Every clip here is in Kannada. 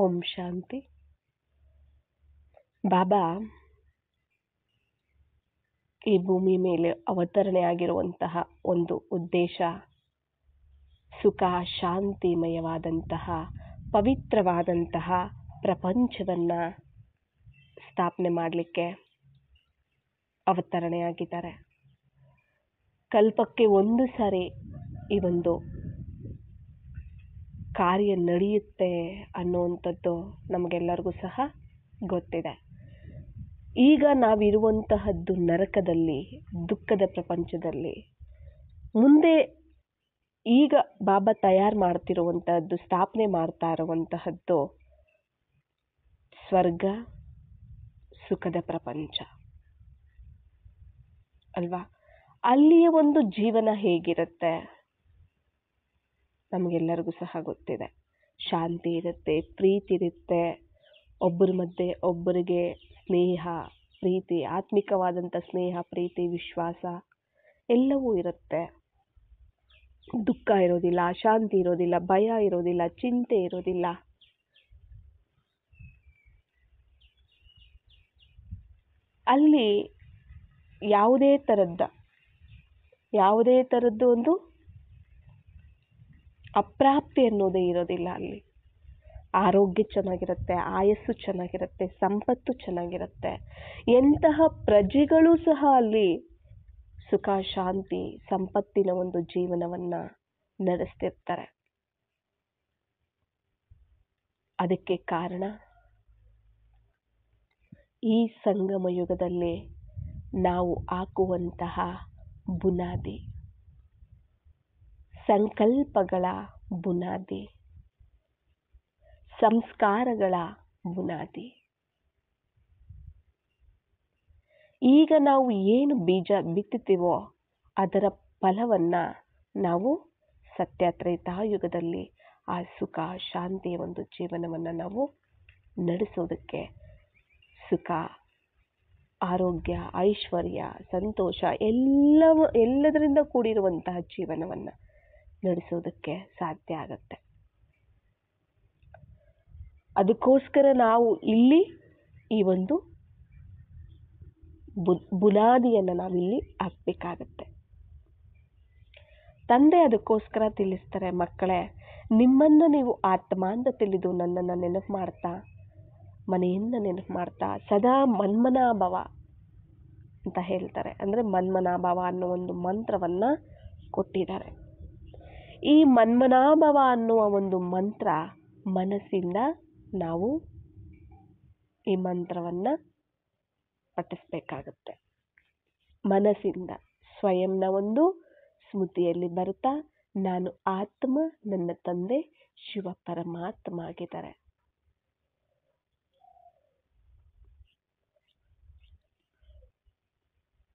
ಓಂ ಶಾಂತಿ. ಬಾಬಾ ಈ ಭೂಮಿ ಮೇಲೆ ಅವತರಣೆ ಆಗಿರುವಂತಹ ಒಂದು ಉದ್ದೇಶ ಸುಖ ಶಾಂತಿಮಯವಾದಂತಹ ಪವಿತ್ರವಾದಂತಹ ಪ್ರಪಂಚವನ್ನು ಸ್ಥಾಪನೆ ಮಾಡಲಿಕ್ಕೆ ಅವತರಣೆಯಾಗಿದ್ದಾರೆ. ಕಲ್ಪಕ್ಕೆ ಒಂದು ಸಾರಿ ಈ ಒಂದು ಕಾರ್ಯ ನಡೆಯುತ್ತೆ ಅನ್ನುವಂಥದ್ದು ನಮಗೆಲ್ಲರಿಗೂ ಸಹ ಗೊತ್ತಿದೆ. ಈಗ ನಾವಿರುವಂತಹದ್ದು ನರಕದಲ್ಲಿ, ದುಃಖದ ಪ್ರಪಂಚದಲ್ಲಿ. ಮುಂದೆ ಈಗ ಬಾಬಾ ತಯಾರು ಮಾಡ್ತಿರುವಂತಹದ್ದು, ಸ್ಥಾಪನೆ ಮಾಡ್ತಾ ಇರುವಂತಹದ್ದು ಸ್ವರ್ಗ, ಸುಖದ ಪ್ರಪಂಚ ಅಲ್ವಾ? ಅಲ್ಲಿಯ ಒಂದು ಜೀವನ ಹೇಗಿರುತ್ತೆ ನಮಗೆಲ್ಲರಿಗೂ ಸಹ ಗೊತ್ತಿದೆ. ಶಾಂತಿ ಇರುತ್ತೆ, ಪ್ರೀತಿ ಇರುತ್ತೆ, ಒಬ್ಬರ ಮಧ್ಯೆ ಒಬ್ಬರಿಗೆ ಸ್ನೇಹ, ಪ್ರೀತಿ, ಆತ್ಮಿಕವಾದಂಥ ಸ್ನೇಹ, ಪ್ರೀತಿ, ವಿಶ್ವಾಸ ಎಲ್ಲವೂ ಇರುತ್ತೆ. ದುಃಖ ಇರೋದಿಲ್ಲ, ಅಶಾಂತಿ ಇರೋದಿಲ್ಲ, ಭಯ ಇರೋದಿಲ್ಲ, ಚಿಂತೆ ಇರೋದಿಲ್ಲ. ಅಲ್ಲಿ ಯಾವುದೇ ಥರದ್ದು ಒಂದು ಅಪ್ರಾಪ್ತಿ ಅನ್ನೋದೇ ಇರೋದಿಲ್ಲ. ಅಲ್ಲಿ ಆರೋಗ್ಯ ಚೆನ್ನಾಗಿರುತ್ತೆ, ಆಯಸ್ಸು ಚೆನ್ನಾಗಿರುತ್ತೆ, ಸಂಪತ್ತು ಚೆನ್ನಾಗಿರುತ್ತೆ. ಎಂತಹ ಪ್ರಜೆಗಳು ಸಹ ಅಲ್ಲಿ ಸುಖ, ಶಾಂತಿ, ಸಂಪತ್ತಿನ ಒಂದು ಜೀವನವನ್ನ ನಡೆಸ್ತಿರ್ತಾರೆ. ಅದಕ್ಕೆ ಕಾರಣ ಈ ಸಂಗಮ ಯುಗದಲ್ಲಿ ನಾವು ಹಾಕುವಂತಹ ಬುನಾದಿ, ಸಂಕಲ್ಪಗಳ ಬುನಾದಿ, ಸಂಸ್ಕಾರಗಳ ಬುನಾದಿ. ಈಗ ನಾವು ಏನು ಬೀಜ ಬಿತ್ತುತ್ತೀವೋ ಅದರ ಫಲವನ್ನ ನಾವು ಸತ್ಯತ್ರೇತಾಯುಗದಲ್ಲಿ ಆ ಸುಖ ಶಾಂತಿಯ ಒಂದು ಜೀವನವನ್ನು ನಾವು ನಡೆಸೋದಕ್ಕೆ, ಸುಖ, ಆರೋಗ್ಯ, ಐಶ್ವರ್ಯ, ಸಂತೋಷ ಎಲ್ಲದರಿಂದ ಕೂಡಿರುವಂತಹ ಜೀವನವನ್ನು ನಡೆಸೋದಕ್ಕೆ ಸಾಧ್ಯ ಆಗತ್ತೆ. ಅದಕ್ಕೋಸ್ಕರ ನಾವು ಇಲ್ಲಿ ಈ ಒಂದು ಬುನಾದಿಯನ್ನು ನಾವಿಲ್ಲಿ ಹಾಕ್ಬೇಕಾಗತ್ತೆ. ತಂದೆ ಅದಕ್ಕೋಸ್ಕರ ತಿಳಿಸ್ತಾರೆ, ಮಕ್ಕಳೇ, ನಿಮ್ಮನ್ನು ನೀವು ಆತ್ಮ ಅಂತ ತಿಳಿದು ನನ್ನನ್ನು ನೆನಪು ಮಾಡ್ತಾ, ಮನೆಯಿಂದ ನೆನಪು ಮಾಡ್ತಾ, ಸದಾ ಮನ್ಮನಾಭವ ಅಂತ ಹೇಳ್ತಾರೆ. ಅಂದರೆ ಮನ್ಮನಾಭವ ಅನ್ನೋ ಒಂದು ಮಂತ್ರವನ್ನ ಕೊಟ್ಟಿದ್ದಾರೆ. ಈ ಮನ್ಮನಾಭವ ಅನ್ನುವ ಒಂದು ಮಂತ್ರ ಮನಸ್ಸಿಂದ ನಾವು ಈ ಮಂತ್ರವನ್ನ ಪಠಿಸ್ಬೇಕಾಗತ್ತೆ. ಮನಸ್ಸಿಂದ ಸ್ವಯಂನ ಒಂದು ಸ್ಮೃತಿಯಲ್ಲಿ ಬರ್ತಾ, ನಾನು ಆತ್ಮ, ನನ್ನ ತಂದೆ ಶಿವ ಪರಮಾತ್ಮ ಆಗಿದ್ದಾರೆ.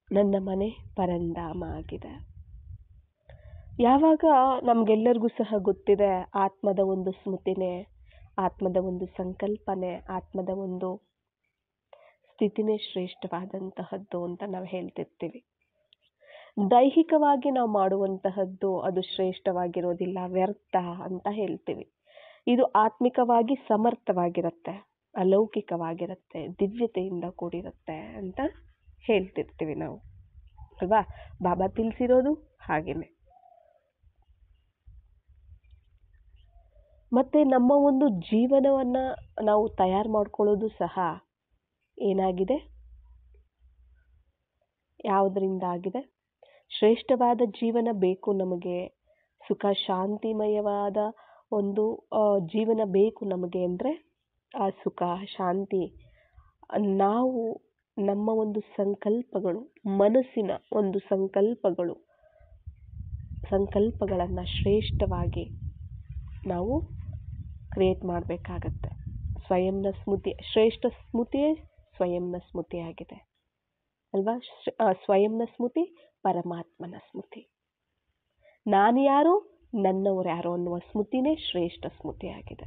ನನ್ನ ಮನೆ ಪರಂಧಾಮ ಆಗಿದೆ. ಯಾವಾಗ ನಮ್ಗೆಲ್ಲರಿಗೂ ಸಹ ಗೊತ್ತಿದೆ ಆತ್ಮದ ಒಂದು ಸ್ಮೃತಿನೇ, ಆತ್ಮದ ಒಂದು ಸಂಕಲ್ಪನೆ, ಆತ್ಮದ ಒಂದು ಸ್ಥಿತಿನೇ ಶ್ರೇಷ್ಠವಾದಂತಹದ್ದು ಅಂತ ನಾವು ಹೇಳ್ತಿರ್ತೀವಿ. ದೈಹಿಕವಾಗಿ ನಾವು ಮಾಡುವಂತಹದ್ದು ಅದು ಶ್ರೇಷ್ಠವಾಗಿರೋದಿಲ್ಲ, ವ್ಯರ್ಥ ಅಂತ ಹೇಳ್ತೀವಿ. ಇದು ಆತ್ಮಿಕವಾಗಿ ಸಮರ್ಥವಾಗಿರುತ್ತೆ, ಅಲೌಕಿಕವಾಗಿರುತ್ತೆ, ದಿವ್ಯತೆಯಿಂದ ಕೂಡಿರುತ್ತೆ ಅಂತ ಹೇಳ್ತಿರ್ತೀವಿ ನಾವು ಅಲ್ವಾ? ಬಾಬಾ ತಿಳಿಸಿರೋದು ಹಾಗೇನೆ. ಮತ್ತೆ ನಮ್ಮ ಒಂದು ಜೀವನವನ್ನ ನಾವು ತಯಾರು ಮಾಡ್ಕೊಳ್ಳೋದು ಸಹ ಏನಾಗಿದೆ, ಯಾವುದರಿಂದ ಆಗಿದೆ? ಶ್ರೇಷ್ಠವಾದ ಜೀವನ ಬೇಕು ನಮಗೆ, ಸುಖ ಶಾಂತಿಮಯವಾದ ಒಂದು ಜೀವನ ಬೇಕು ನಮಗೆ ಅಂದರೆ ಆ ಸುಖ ಶಾಂತಿ ನಾವು ನಮ್ಮ ಒಂದು ಸಂಕಲ್ಪಗಳು, ಮನಸ್ಸಿನ ಒಂದು ಸಂಕಲ್ಪಗಳನ್ನು ಶ್ರೇಷ್ಠವಾಗಿ ನಾವು ಕ್ರಿಯೇಟ್ ಮಾಡಬೇಕಾಗತ್ತೆ. ಸ್ವಯಂನ ಸ್ಮೃತಿ, ಶ್ರೇಷ್ಠ ಸ್ಮೃತಿಯೇ ಸ್ವಯಂನ ಸ್ಮೃತಿ ಆಗಿದೆ ಅಲ್ವಾ? ಸ್ವಯಂನ ಸ್ಮೃತಿ ಪರಮಾತ್ಮನ ಸ್ಮೃತಿ. ನಾನು ಯಾರು, ನನ್ನವರು ಯಾರು ಅನ್ನುವ ಸ್ಮೃತಿನೇ ಶ್ರೇಷ್ಠ ಸ್ಮೃತಿ ಆಗಿದೆ.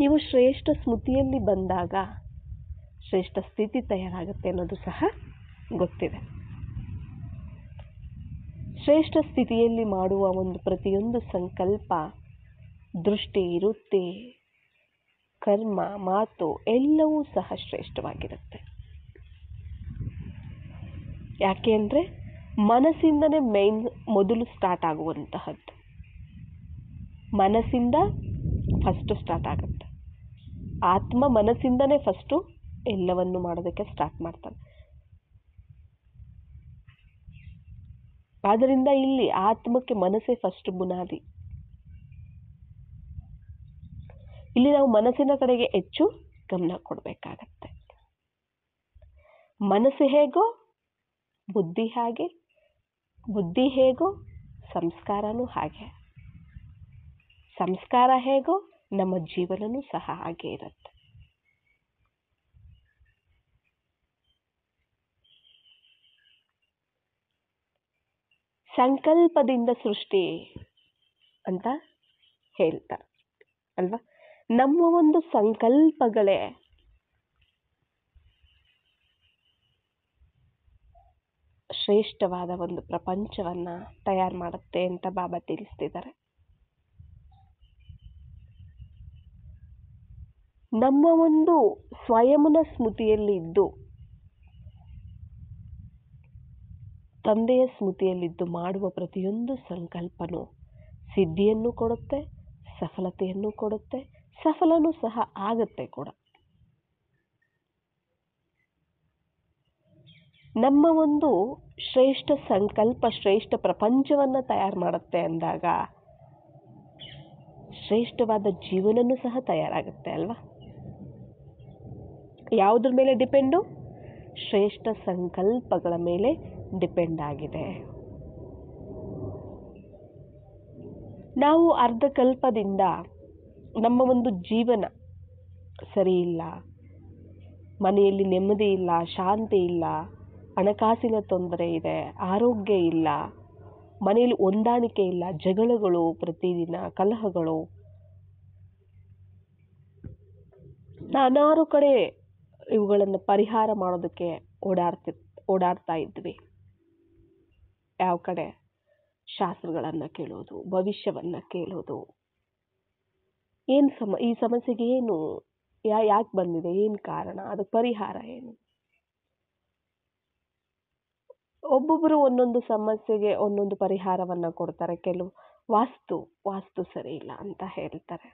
ನೀವು ಶ್ರೇಷ್ಠ ಸ್ಮೃತಿಯಲ್ಲಿ ಬಂದಾಗ ಶ್ರೇಷ್ಠ ಸ್ಥಿತಿ ತಯಾರಾಗುತ್ತೆ ಅನ್ನೋದು ಸಹ ಗೊತ್ತಿದೆ. ಶ್ರೇಷ್ಠ ಸ್ಥಿತಿಯಲ್ಲಿ ಮಾಡುವ ಒಂದು ಪ್ರತಿಯೊಂದು ಸಂಕಲ್ಪ ದೃಷ್ಟಿ, ವೃತ್ತಿ, ಕರ್ಮ, ಮಾತು ಎಲ್ಲವೂ ಸಹ ಶ್ರೇಷ್ಠವಾಗಿರುತ್ತೆ. ಯಾಕೆ ಅಂದರೆ ಮನಸ್ಸಿಂದನೇ ಮೊದಲು ಸ್ಟಾರ್ಟ್ ಆಗುವಂತಹದ್ದು. ಮನಸ್ಸಿಂದ ಫಸ್ಟ್ ಸ್ಟಾರ್ಟ್ ಆಗುತ್ತೆ. ಆತ್ಮ ಮನಸ್ಸಿಂದನೇ ಫಸ್ಟು ಎಲ್ಲವನ್ನು ಮಾಡೋದಕ್ಕೆ ಸ್ಟಾರ್ಟ್ ಮಾಡ್ತಾನೆ. ಆದ್ದರಿಂದ ಇಲ್ಲಿ ಆತ್ಮಕ್ಕೆ ಮನಸ್ಸೇ ಫಸ್ಟ್ ಬುನಾದಿ. ಇಲ್ಲಿ ನಾವು ಮನಸ್ಸಿನ ಕಡೆಗೆ ಹೆಚ್ಚು ಗಮನ ಕೊಡಬೇಕಾಗತ್ತೆ. ಮನಸ್ಸು ಹೇಗೋ ಬುದ್ಧಿ ಹಾಗೆ, ಬುದ್ಧಿ ಹೇಗೋ ಸಂಸ್ಕಾರನೂ ಹಾಗೆ, ಸಂಸ್ಕಾರ ಹೇಗೋ ನಮ್ಮ ಜೀವನನೂ ಸಹ ಹಾಗೆ ಇರುತ್ತೆ. ಸಂಕಲ್ಪದಿಂದ ಸೃಷ್ಟಿ ಅಂತ ಹೇಳ್ತಾರೆ ಅಲ್ವಾ. ನಮ್ಮ ಒಂದು ಸಂಕಲ್ಪಗಳೇ ಶ್ರೇಷ್ಠವಾದ ಒಂದು ಪ್ರಪಂಚವನ್ನ ತಯಾರು ಮಾಡುತ್ತೆ ಅಂತ ಬಾಬಾ ತಿಳಿಸ್ತಿದ್ದಾರೆ. ನಮ್ಮ ಒಂದು ಸ್ವಯಂನ ಸ್ಮೃತಿಯಲ್ಲಿ ಇದ್ದು, ತಂದೆಯ ಸ್ಮೃತಿಯಲ್ಲಿದ್ದು ಮಾಡುವ ಪ್ರತಿಯೊಂದು ಸಂಕಲ್ಪನೂ ಸಿದ್ಧಿಯನ್ನು ಕೊಡುತ್ತೆ, ಸಫಲತೆಯನ್ನು ಕೊಡುತ್ತೆ, ಸಫಲನೂ ಸಹ ಆಗುತ್ತೆ ಕೂಡ. ನಮ್ಮ ಒಂದು ಶ್ರೇಷ್ಠ ಸಂಕಲ್ಪ ಶ್ರೇಷ್ಠ ಪ್ರಪಂಚವನ್ನ ತಯಾರು ಮಾಡುತ್ತೆ ಅಂದಾಗ ಶ್ರೇಷ್ಠವಾದ ಜೀವನನೂ ಸಹ ತಯಾರಾಗುತ್ತೆ ಅಲ್ವಾ. ಯಾವುದ್ರ ಮೇಲೆ ಡಿಪೆಂಡು? ಶ್ರೇಷ್ಠ ಸಂಕಲ್ಪಗಳ ಮೇಲೆ ಡಿಪೆಂಡ್ ಆಗಿದೆ. ನಾವು ಅರ್ಧಕಲ್ಪದಿಂದ ನಮ್ಮ ಒಂದು ಜೀವನ ಸರಿ ಇಲ್ಲ, ಮನೆಯಲ್ಲಿ ನೆಮ್ಮದಿ ಇಲ್ಲ, ಶಾಂತಿ ಇಲ್ಲ, ಹಣಕಾಸಿನ ತೊಂದರೆ ಇದೆ, ಆರೋಗ್ಯ ಇಲ್ಲ, ಮನೆಯಲ್ಲಿ ಹೊಂದಾಣಿಕೆ ಇಲ್ಲ, ಜಗಳಗಳು, ಪ್ರತಿದಿನ ಕಲಹಗಳು, ನಾನಾರು ಕಡೆ ಇವುಗಳನ್ನು ಪರಿಹಾರ ಮಾಡೋದಕ್ಕೆ ಓಡಾಡ್ತಾ ಇದ್ವಿ. ಯಾವ ಕಡೆ? ಶಾಸ್ತ್ರಗಳನ್ನು ಕೇಳೋದು, ಭವಿಷ್ಯವನ್ನ ಕೇಳೋದು. ಈ ಸಮಸ್ಯೆಗೆ ಏನು, ಯಾಕೆ ಬಂದಿದೆ, ಏನು ಕಾರಣ, ಅದಕ್ಕೆ ಪರಿಹಾರ ಏನು? ಒಬ್ಬೊಬ್ಬರು ಒಂದೊಂದು ಸಮಸ್ಯೆಗೆ ಒಂದೊಂದು ಪರಿಹಾರವನ್ನ ಕೊಡ್ತಾರೆ. ಕೆಲವು ವಾಸ್ತು ಸರಿ ಇಲ್ಲ ಅಂತ ಹೇಳ್ತಾರೆ.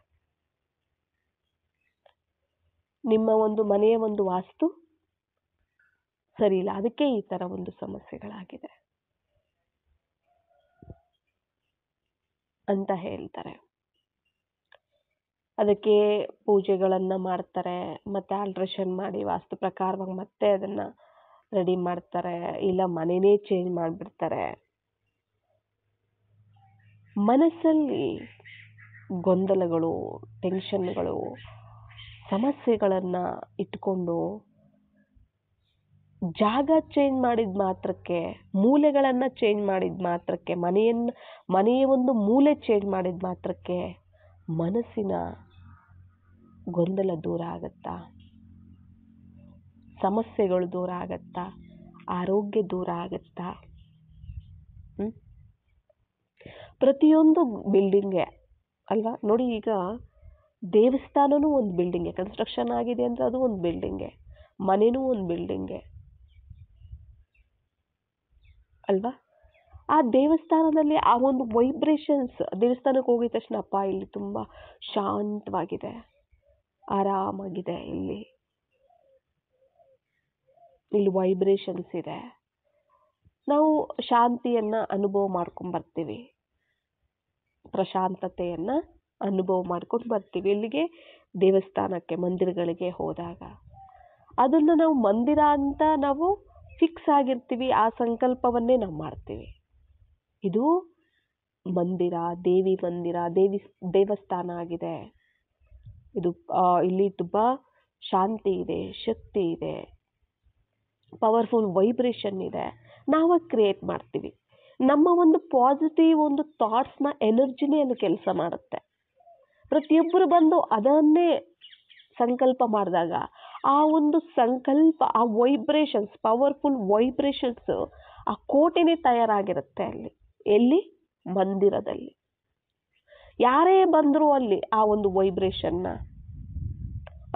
ನಿಮ್ಮ ಒಂದು ಮನೆಯ ಒಂದು ವಾಸ್ತು ಸರಿ ಇಲ್ಲ, ಅದಕ್ಕೆ ಈ ತರ ಒಂದು ಸಮಸ್ಯೆಗಳಾಗಿದೆ ಅಂತ ಹೇಳ್ತಾರೆ. ಅದಕ್ಕೆ ಪೂಜೆಗಳನ್ನ ಮಾಡ್ತಾರೆ, ಮತ್ತೆ ಆಲ್ಟ್ರೇಷನ್ ಮಾಡಿ ವಾಸ್ತು ಪ್ರಕಾರವಾಗಿ ಮತ್ತೆ ಅದನ್ನ ರೆಡಿ ಮಾಡ್ತಾರೆ, ಇಲ್ಲ ಮನೆನೇ ಚೇಂಜ್ ಮಾಡಿಬಿಡ್ತಾರೆ. ಮನಸ್ಸಲ್ಲಿ ಗೊಂದಲಗಳು, ಟೆನ್ಷನ್ಗಳು, ಸಮಸ್ಯೆಗಳನ್ನ ಇಟ್ಕೊಂಡು ಜಾಗ ಚೇಂಜ್ ಮಾಡಿದ ಮಾತ್ರಕ್ಕೆ, ಮೂಲೆಗಳನ್ನ ಚೇಂಜ್ ಮಾಡಿದ ಮಾತ್ರಕ್ಕೆ, ಮನೆಯ ಒಂದು ಮೂಲೆ ಚೇಂಜ್ ಮಾಡಿದ ಮಾತ್ರಕ್ಕೆ ಮನಸ್ಸಿನ ಗೊಂದಲ ದೂರ ಆಗತ್ತಾ? ಸಮಸ್ಯೆಗಳು ದೂರ ಆಗತ್ತಾ? ಆರೋಗ್ಯ ದೂರ ಆಗತ್ತಾ? ಪ್ರತಿಯೊಂದು ಬಿಲ್ಡಿಂಗ್ಗೆ ಅಲ್ವಾ ನೋಡಿ, ಈಗ ದೇವಸ್ಥಾನನೂ ಒಂದು ಬಿಲ್ಡಿಂಗ್ಗೆ, ಕನ್ಸ್ಟ್ರಕ್ಷನ್ ಆಗಿದೆ ಅಂದ್ರೆ ಅದು ಒಂದು ಬಿಲ್ಡಿಂಗ್ಗೆ, ಮನೆನೂ ಒಂದು ಬಿಲ್ಡಿಂಗ್ಗೆ ಅಲ್ವಾ. ಆ ದೇವಸ್ಥಾನದಲ್ಲಿ ಆ ಒಂದು ವೈಬ್ರೇಷನ್ಸ್, ದೇವಸ್ಥಾನಕ್ಕೆ ಹೋಗಿದ ತಕ್ಷಣ ಅಪ್ಪ ಇಲ್ಲಿ ತುಂಬಾ ಶಾಂತವಾಗಿದೆ, ಆರಾಮಾಗಿದೆ, ಇಲ್ಲಿ ವೈಬ್ರೇಷನ್ಸ್ ಇದೆ, ನಾವು ಶಾಂತಿಯನ್ನ ಅನುಭವ ಮಾಡ್ಕೊಂಡು ಬರ್ತೀವಿ, ಪ್ರಶಾಂತತೆಯನ್ನ ಅನುಭವ ಮಾಡ್ಕೊಂಡು ಬರ್ತೀವಿ. ಇಲ್ಲಿಗೆ ದೇವಸ್ಥಾನಕ್ಕೆ, ಮಂದಿರಗಳಿಗೆ ಹೋದಾಗ ಅದನ್ನ ನಾವು ಮಂದಿರ ಅಂತ ನಾವು ಫಿಕ್ಸ್ ಆಗಿರ್ತೀವಿ, ಆ ಸಂಕಲ್ಪವನ್ನೇ ನಾವು ಮಾಡ್ತೀವಿ. ಇದು ಮಂದಿರ, ದೇವಸ್ಥಾನ ಆಗಿದೆ, ಇದು ಇಲ್ಲಿ ತುಂಬಾ ಶಾಂತಿ ಇದೆ, ಶಕ್ತಿ ಇದೆ, ಪವರ್ಫುಲ್ ವೈಬ್ರೇಷನ್ ಇದೆ, ನಾವು ಕ್ರಿಯೇಟ್ ಮಾಡ್ತೀವಿ. ನಮ್ಮ ಒಂದು ಪಾಸಿಟಿವ್ ಒಂದು ಥಾಟ್ಸ್ನ ಎನರ್ಜಿನೇ ಅಲ್ಲಿ ಕೆಲಸ ಮಾಡುತ್ತೆ. ಪ್ರತಿಯೊಬ್ಬರು ಬಂದು ಅದನ್ನೇ ಸಂಕಲ್ಪ ಮಾಡಿದಾಗ ಆ ಒಂದು ಸಂಕಲ್ಪ, ಆ ವೈಬ್ರೇಷನ್ಸ್, ಪವರ್ಫುಲ್ ವೈಬ್ರೇಷನ್ಸ್, ಆ ಕೋಟೆನೇ ತಯಾರಾಗಿರುತ್ತೆ ಅಲ್ಲಿ. ಎಲ್ಲಿ? ಮಂದಿರದಲ್ಲಿ. ಯಾರೇ ಬಂದರೂ ಅಲ್ಲಿ ಆ ಒಂದು ವೈಬ್ರೇಷನ್ನ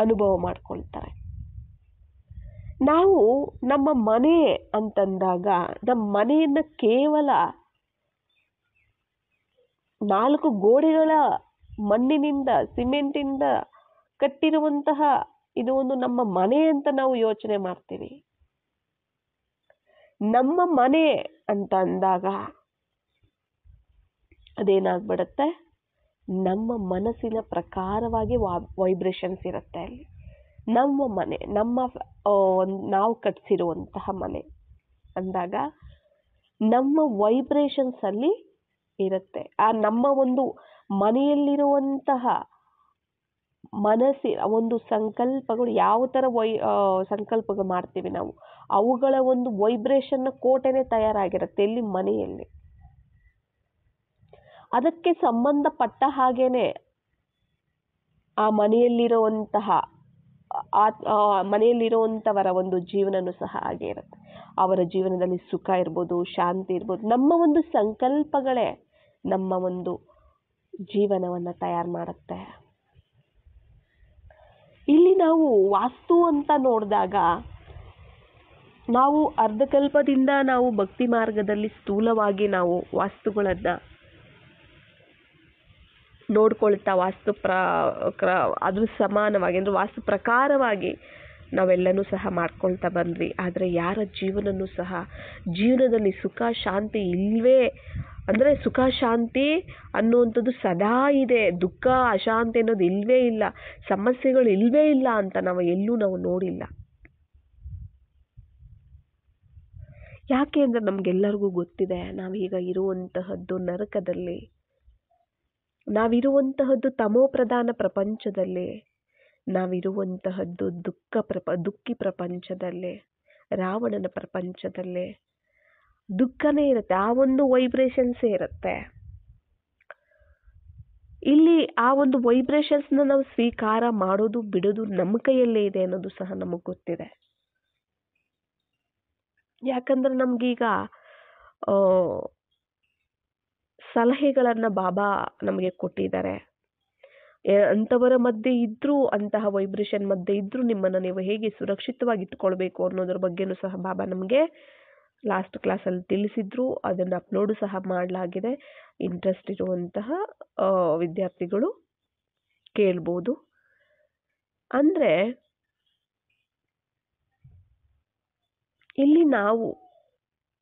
ಅನುಭವ ಮಾಡ್ಕೊಳ್ತಾರೆ. ನಾವು ನಮ್ಮ ಮನೆ ಅಂತಂದಾಗ ನಮ್ಮ ಮನೆಯನ್ನ ಕೇವಲ 4 ಗೋಡೆಗಳ ಮಣ್ಣಿನಿಂದ ಸಿಮೆಂಟಿಂದ ಕಟ್ಟಿರುವಂತಹ ಇದು ಒಂದು ನಮ್ಮ ಮನೆ ಅಂತ ನಾವು ಯೋಚನೆ ಮಾಡ್ತೀವಿ. ನಮ್ಮ ಮನೆ ಅಂತ ಅಂದಾಗ ಅದೇನಾಗ್ಬಿಡುತ್ತೆ, ನಮ್ಮ ಮನಸ್ಸಿನ ಪ್ರಕಾರವಾಗಿ ವೈಬ್ರೇಷನ್ಸ್ ಇರುತ್ತೆ ಅಲ್ಲಿ. ನಮ್ಮ ಮನೆ, ನಾವು ಕಟ್ಸಿರುವಂತಹ ಮನೆ ಅಂದಾಗ ನಮ್ಮ ವೈಬ್ರೇಷನ್ಸ್ ಅಲ್ಲಿ ಇರುತ್ತೆ. ಆ ನಮ್ಮ ಒಂದು ಮನೆಯಲ್ಲಿರುವಂತಹ ಮನಸ್ಸಿನ ಒಂದು ಸಂಕಲ್ಪಗಳು, ಯಾವ ಥರ ಸಂಕಲ್ಪಗಳು ಮಾಡ್ತೀವಿ ನಾವು, ಅವುಗಳ ಒಂದು ವೈಬ್ರೇಷನ್ನ ಕೋಟೆನೇ ತಯಾರಾಗಿರುತ್ತೆ ಇಲ್ಲಿ ಮನೆಯಲ್ಲಿ. ಅದಕ್ಕೆ ಸಂಬಂಧಪಟ್ಟ ಹಾಗೇನೆ ಆ ಮನೆಯಲ್ಲಿರುವಂಥವರ ಒಂದು ಜೀವನನೂ ಸಹ ಹಾಗೆ ಇರುತ್ತೆ. ಅವರ ಜೀವನದಲ್ಲಿ ಸುಖ ಇರ್ಬೋದು, ಶಾಂತಿ ಇರ್ಬೋದು. ನಮ್ಮ ಒಂದು ಸಂಕಲ್ಪಗಳೇ ನಮ್ಮ ಒಂದು ಜೀವನವನ್ನು ತಯಾರು ಮಾಡುತ್ತೆ. ಇಲ್ಲಿ ನಾವು ವಾಸ್ತು ಅಂತ ನೋಡಿದಾಗ ನಾವು ಅರ್ಧಕಲ್ಪದಿಂದ ನಾವು ಭಕ್ತಿ ಮಾರ್ಗದಲ್ಲಿ ಸ್ಥೂಲವಾಗಿ ನಾವು ವಾಸ್ತುಗಳನ್ನು ನೋಡ್ಕೊಳ್ತಾ ಅದ್ರ ಸಮಾನವಾಗಿ ಅಂದರೆ ವಾಸ್ತು ಪ್ರಕಾರವಾಗಿ ನಾವೆಲ್ಲನೂ ಸಹ ಮಾಡ್ಕೊಳ್ತಾ ಬಂದ್ವಿ. ಆದರೆ ಯಾರ ಜೀವನದಲ್ಲಿ ಸುಖ ಶಾಂತಿ ಇಲ್ವೇ ಅಂದರೆ ಸುಖ ಶಾಂತಿ ಅನ್ನುವಂಥದ್ದು ಸದಾ ಇದೆ, ದುಃಖ ಅಶಾಂತಿ ಅನ್ನೋದು ಇಲ್ವೇ ಇಲ್ಲ, ಸಮಸ್ಯೆಗಳು ಇಲ್ವೇ ಇಲ್ಲ ಅಂತ ನಾವು ನೋಡಿಲ್ಲ. ಯಾಕೆ ಅಂದರೆ ನಮಗೆಲ್ಲರಿಗೂ ಗೊತ್ತಿದೆ, ನಾವೀಗ ಇರುವಂತಹದ್ದು ನರಕದಲ್ಲಿ, ನಾವಿರುವಂತಹದ್ದು ತಮೋಪ್ರಧಾನ ಪ್ರಪಂಚದಲ್ಲಿ, ನಾವಿರುವಂತಹದ್ದು ದುಃಖಿ ಪ್ರಪಂಚದಲ್ಲಿ, ರಾವಣನ ಪ್ರಪಂಚದಲ್ಲಿ ದುಃಖನೇ ಇರುತ್ತೆ. ಆ ಒಂದು ವೈಬ್ರೇಷನ್ಸೇ ಇರುತ್ತೆ. ಇಲ್ಲಿ ಆ ಒಂದು ವೈಬ್ರೇಷನ್ಸ್ನ ನಾವು ಸ್ವೀಕಾರ ಮಾಡೋದು ಬಿಡೋದು ನಮ್ಮ ಕೈಯಲ್ಲೇ ಇದೆ ಅನ್ನೋದು ಸಹ ನಮಗೆ ಗೊತ್ತಿದೆ. ಯಾಕಂದ್ರೆ ನಮಗೀಗ ಸಲಹೆಗಳನ್ನು ಬಾಬಾ ನಮಗೆ ಕೊಟ್ಟಿದ್ದಾರೆ. ಅಂಥವರ ಮಧ್ಯೆ ಇದ್ರೂ, ಅಂತಹ ವೈಬ್ರೇಷನ್ ಮಧ್ಯೆ ಇದ್ರೂ ನಿಮ್ಮನ್ನು ನೀವು ಹೇಗೆ ಸುರಕ್ಷಿತವಾಗಿ ಇಟ್ಕೊಳ್ಬೇಕು ಅನ್ನೋದ್ರ ಬಗ್ಗೆನೂ ಸಹ ಬಾಬಾ ನಮಗೆ ಲಾಸ್ಟ್ ಕ್ಲಾಸಲ್ಲಿ ತಿಳಿಸಿದ್ರು. ಅದನ್ನು ಅಪ್ಲೋಡು ಸಹ ಮಾಡಲಾಗಿದೆ. ಇಂಟ್ರೆಸ್ಟ್ ಇರುವಂತಹ ವಿದ್ಯಾರ್ಥಿಗಳು ಕೇಳ್ಬೋದು. ಅಂದರೆ ಇಲ್ಲಿ ನಾವು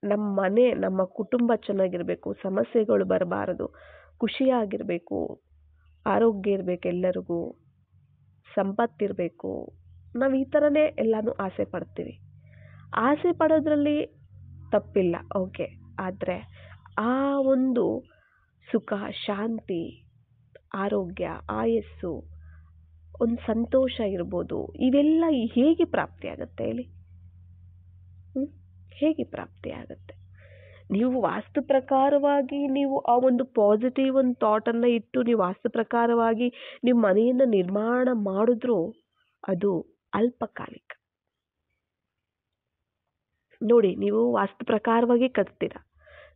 ನಮ್ಮ ಮನೆ, ನಮ್ಮ ಕುಟುಂಬ ಚೆನ್ನಾಗಿರಬೇಕು, ಸಮಸ್ಯೆಗಳು ಬರಬಾರದು, ಖುಷಿಯಾಗಿರಬೇಕು, ಆರೋಗ್ಯ ಇರಬೇಕು, ಎಲ್ಲರಿಗೂ ಸಂಪತ್ತಿರಬೇಕು. ನಾವು ಈ ಥರನೇ ಎಲ್ಲನೂ ಆಸೆ ಪಡ್ತೀವಿ. ಆಸೆ ಪಡೋದ್ರಲ್ಲಿ ತಪ್ಪಿಲ್ಲ, ಓಕೆ. ಆದರೆ ಆ ಒಂದು ಸುಖ ಶಾಂತಿ, ಆರೋಗ್ಯ, ಆಯಸ್ಸು, ಒಂದು ಸಂತೋಷ ಇರ್ಬೋದು, ಇವೆಲ್ಲ ಹೇಗೆ ಪ್ರಾಪ್ತಿಯಾಗುತ್ತೆ ಹೇಳಿ? ಹೇಗೆ ಪ್ರಾಪ್ತಿಯಾಗುತ್ತೆ? ನೀವು ವಾಸ್ತು ಪ್ರಕಾರವಾಗಿ ನೀವು ಆ ಒಂದು ಪಾಸಿಟಿವ್ ಒಂದು ಥಾಟನ್ನು ಇಟ್ಟು ನೀವು ವಾಸ್ತು ಪ್ರಕಾರವಾಗಿ ನೀವು ಮನೆಯನ್ನು ನಿರ್ಮಾಣ ಮಾಡಿದ್ರೂ ಅದು ಅಲ್ಪಕಾಲಿಕ. ನೋಡಿ, ನೀವು ವಾಸ್ತು ಪ್ರಕಾರವಾಗಿ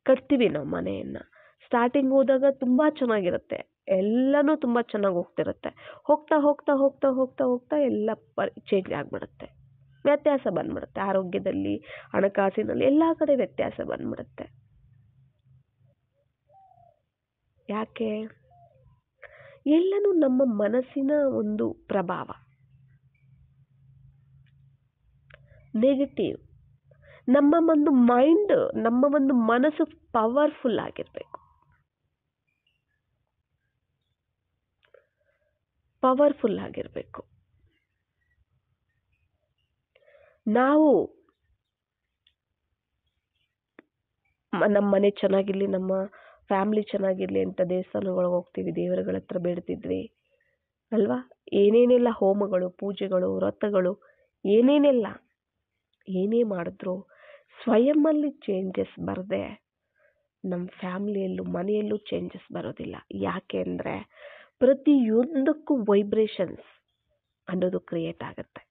ಕಟ್ತೀವಿ ನಾವು ಮನೆಯನ್ನು. ಸ್ಟಾರ್ಟಿಂಗ್ ಹೋದಾಗ ತುಂಬ ಚೆನ್ನಾಗಿರುತ್ತೆ, ಎಲ್ಲನೂ ತುಂಬ ಚೆನ್ನಾಗಿ ಹೋಗ್ತಿರುತ್ತೆ. ಹೋಗ್ತಾ ಹೋಗ್ತಾ ಹೋಗ್ತಾ ಹೋಗ್ತಾ ಹೋಗ್ತಾ ಎಲ್ಲ ಚೇಂಜ್ ಆಗಿಬಿಡುತ್ತೆ, ವ್ಯತ್ಯಾಸ ಬಂದ್ಬಿಡುತ್ತೆ. ಆರೋಗ್ಯದಲ್ಲಿ, ಹಣಕಾಸಿನಲ್ಲಿ, ಎಲ್ಲ ಕಡೆ ವ್ಯತ್ಯಾಸ ಬಂದ್ಬಿಡುತ್ತೆ. ಯಾಕೆ? ಎಲ್ಲನೂ ನಮ್ಮ ಮನಸ್ಸಿನ ಒಂದು ಪ್ರಭಾವ, ನೆಗೆಟಿವ್. ನಮ್ಮ ಒಂದು ಮೈಂಡ್, ನಮ್ಮ ಒಂದು ಮನಸ್ಸು ಪವರ್ಫುಲ್ ಆಗಿರಬೇಕು. ನಾವು ನಮ್ಮ ಮನೆ ಚೆನ್ನಾಗಿರ್ಲಿ, ನಮ್ಮ ಫ್ಯಾಮಿಲಿ ಚೆನ್ನಾಗಿರ್ಲಿ ಅಂತ ದೇವಸ್ಥಾನಗಳಿಗೆ ಹೋಗ್ತೀವಿ, ದೇವರುಗಳ ಹತ್ರ ಬೇಡ್ತಿದ್ವಿ ಅಲ್ವಾ? ಏನೇನೆಲ್ಲ ಹೋಮಗಳು, ಪೂಜೆಗಳು, ವ್ರತಗಳು, ಏನೇ ಮಾಡಿದ್ರು ಸ್ವಯಂನಲ್ಲಿ ಚೇಂಜಸ್ ಬರದೆ ನಮ್ಮ ಫ್ಯಾಮಿಲಿಯಲ್ಲೂ ಮನೆಯಲ್ಲೂ ಚೇಂಜಸ್ ಬರೋದಿಲ್ಲ. ಯಾಕೆ ಅಂದರೆ ಪ್ರತಿಯೊಂದಕ್ಕೂ ವೈಬ್ರೇಷನ್ಸ್ ಅನ್ನೋದು ಕ್ರಿಯೇಟ್ ಆಗುತ್ತೆ.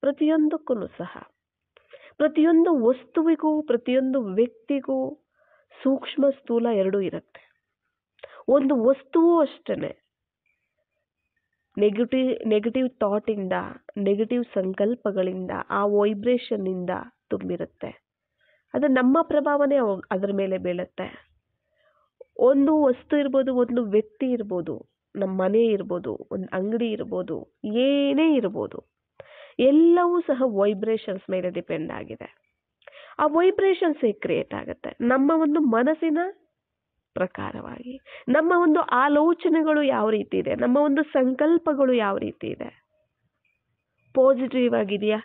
ಪ್ರತಿಯೊಂದಕ್ಕೂ ಸಹ, ಪ್ರತಿಯೊಂದು ವಸ್ತುವಿಗೂ, ಪ್ರತಿಯೊಂದು ವ್ಯಕ್ತಿಗೂ ಸೂಕ್ಷ್ಮ ಸ್ಥೂಲ ಎರಡೂ ಇರುತ್ತೆ. ಒಂದು ವಸ್ತುವು ಅಷ್ಟೇ ನೆಗೆಟಿವ್ ಥಾಟಿಂದ, ನೆಗೆಟಿವ್ ಸಂಕಲ್ಪಗಳಿಂದ, ಆ ವೈಬ್ರೇಷನ್ನಿಂದ ತುಂಬಿರುತ್ತೆ. ಅದು ನಮ್ಮ ಪ್ರಭಾವನೆ ಅದರ ಮೇಲೆ ಬೀಳುತ್ತೆ. ಒಂದು ವಸ್ತು ಇರ್ಬೋದು, ಒಂದು ವ್ಯಕ್ತಿ ಇರ್ಬೋದು, ನಮ್ಮ ಮನೆ ಇರ್ಬೋದು, ಒಂದು ಅಂಗಡಿ ಇರ್ಬೋದು, ಏನೇ ಇರ್ಬೋದು, ಎಲ್ಲವೂ ಸಹ ವೈಬ್ರೇಷನ್ಸ್ ಮೇಲೆ ಡಿಪೆಂಡ್ ಆಗಿದೆ. ಆ ವೈಬ್ರೇಷನ್ಸ್ ಹೇಗೆ ಕ್ರಿಯೇಟ್ ಆಗುತ್ತೆ? ನಮ್ಮ ಒಂದು ಮನಸ್ಸಿನ ಪ್ರಕಾರವಾಗಿ. ನಮ್ಮ ಒಂದು ಆಲೋಚನೆಗಳು ಯಾವ ರೀತಿ ಇದೆ, ನಮ್ಮ ಒಂದು ಸಂಕಲ್ಪಗಳು ಯಾವ ರೀತಿ ಇದೆ. ಪಾಸಿಟಿವ್ ಆಗಿದೆಯಾ?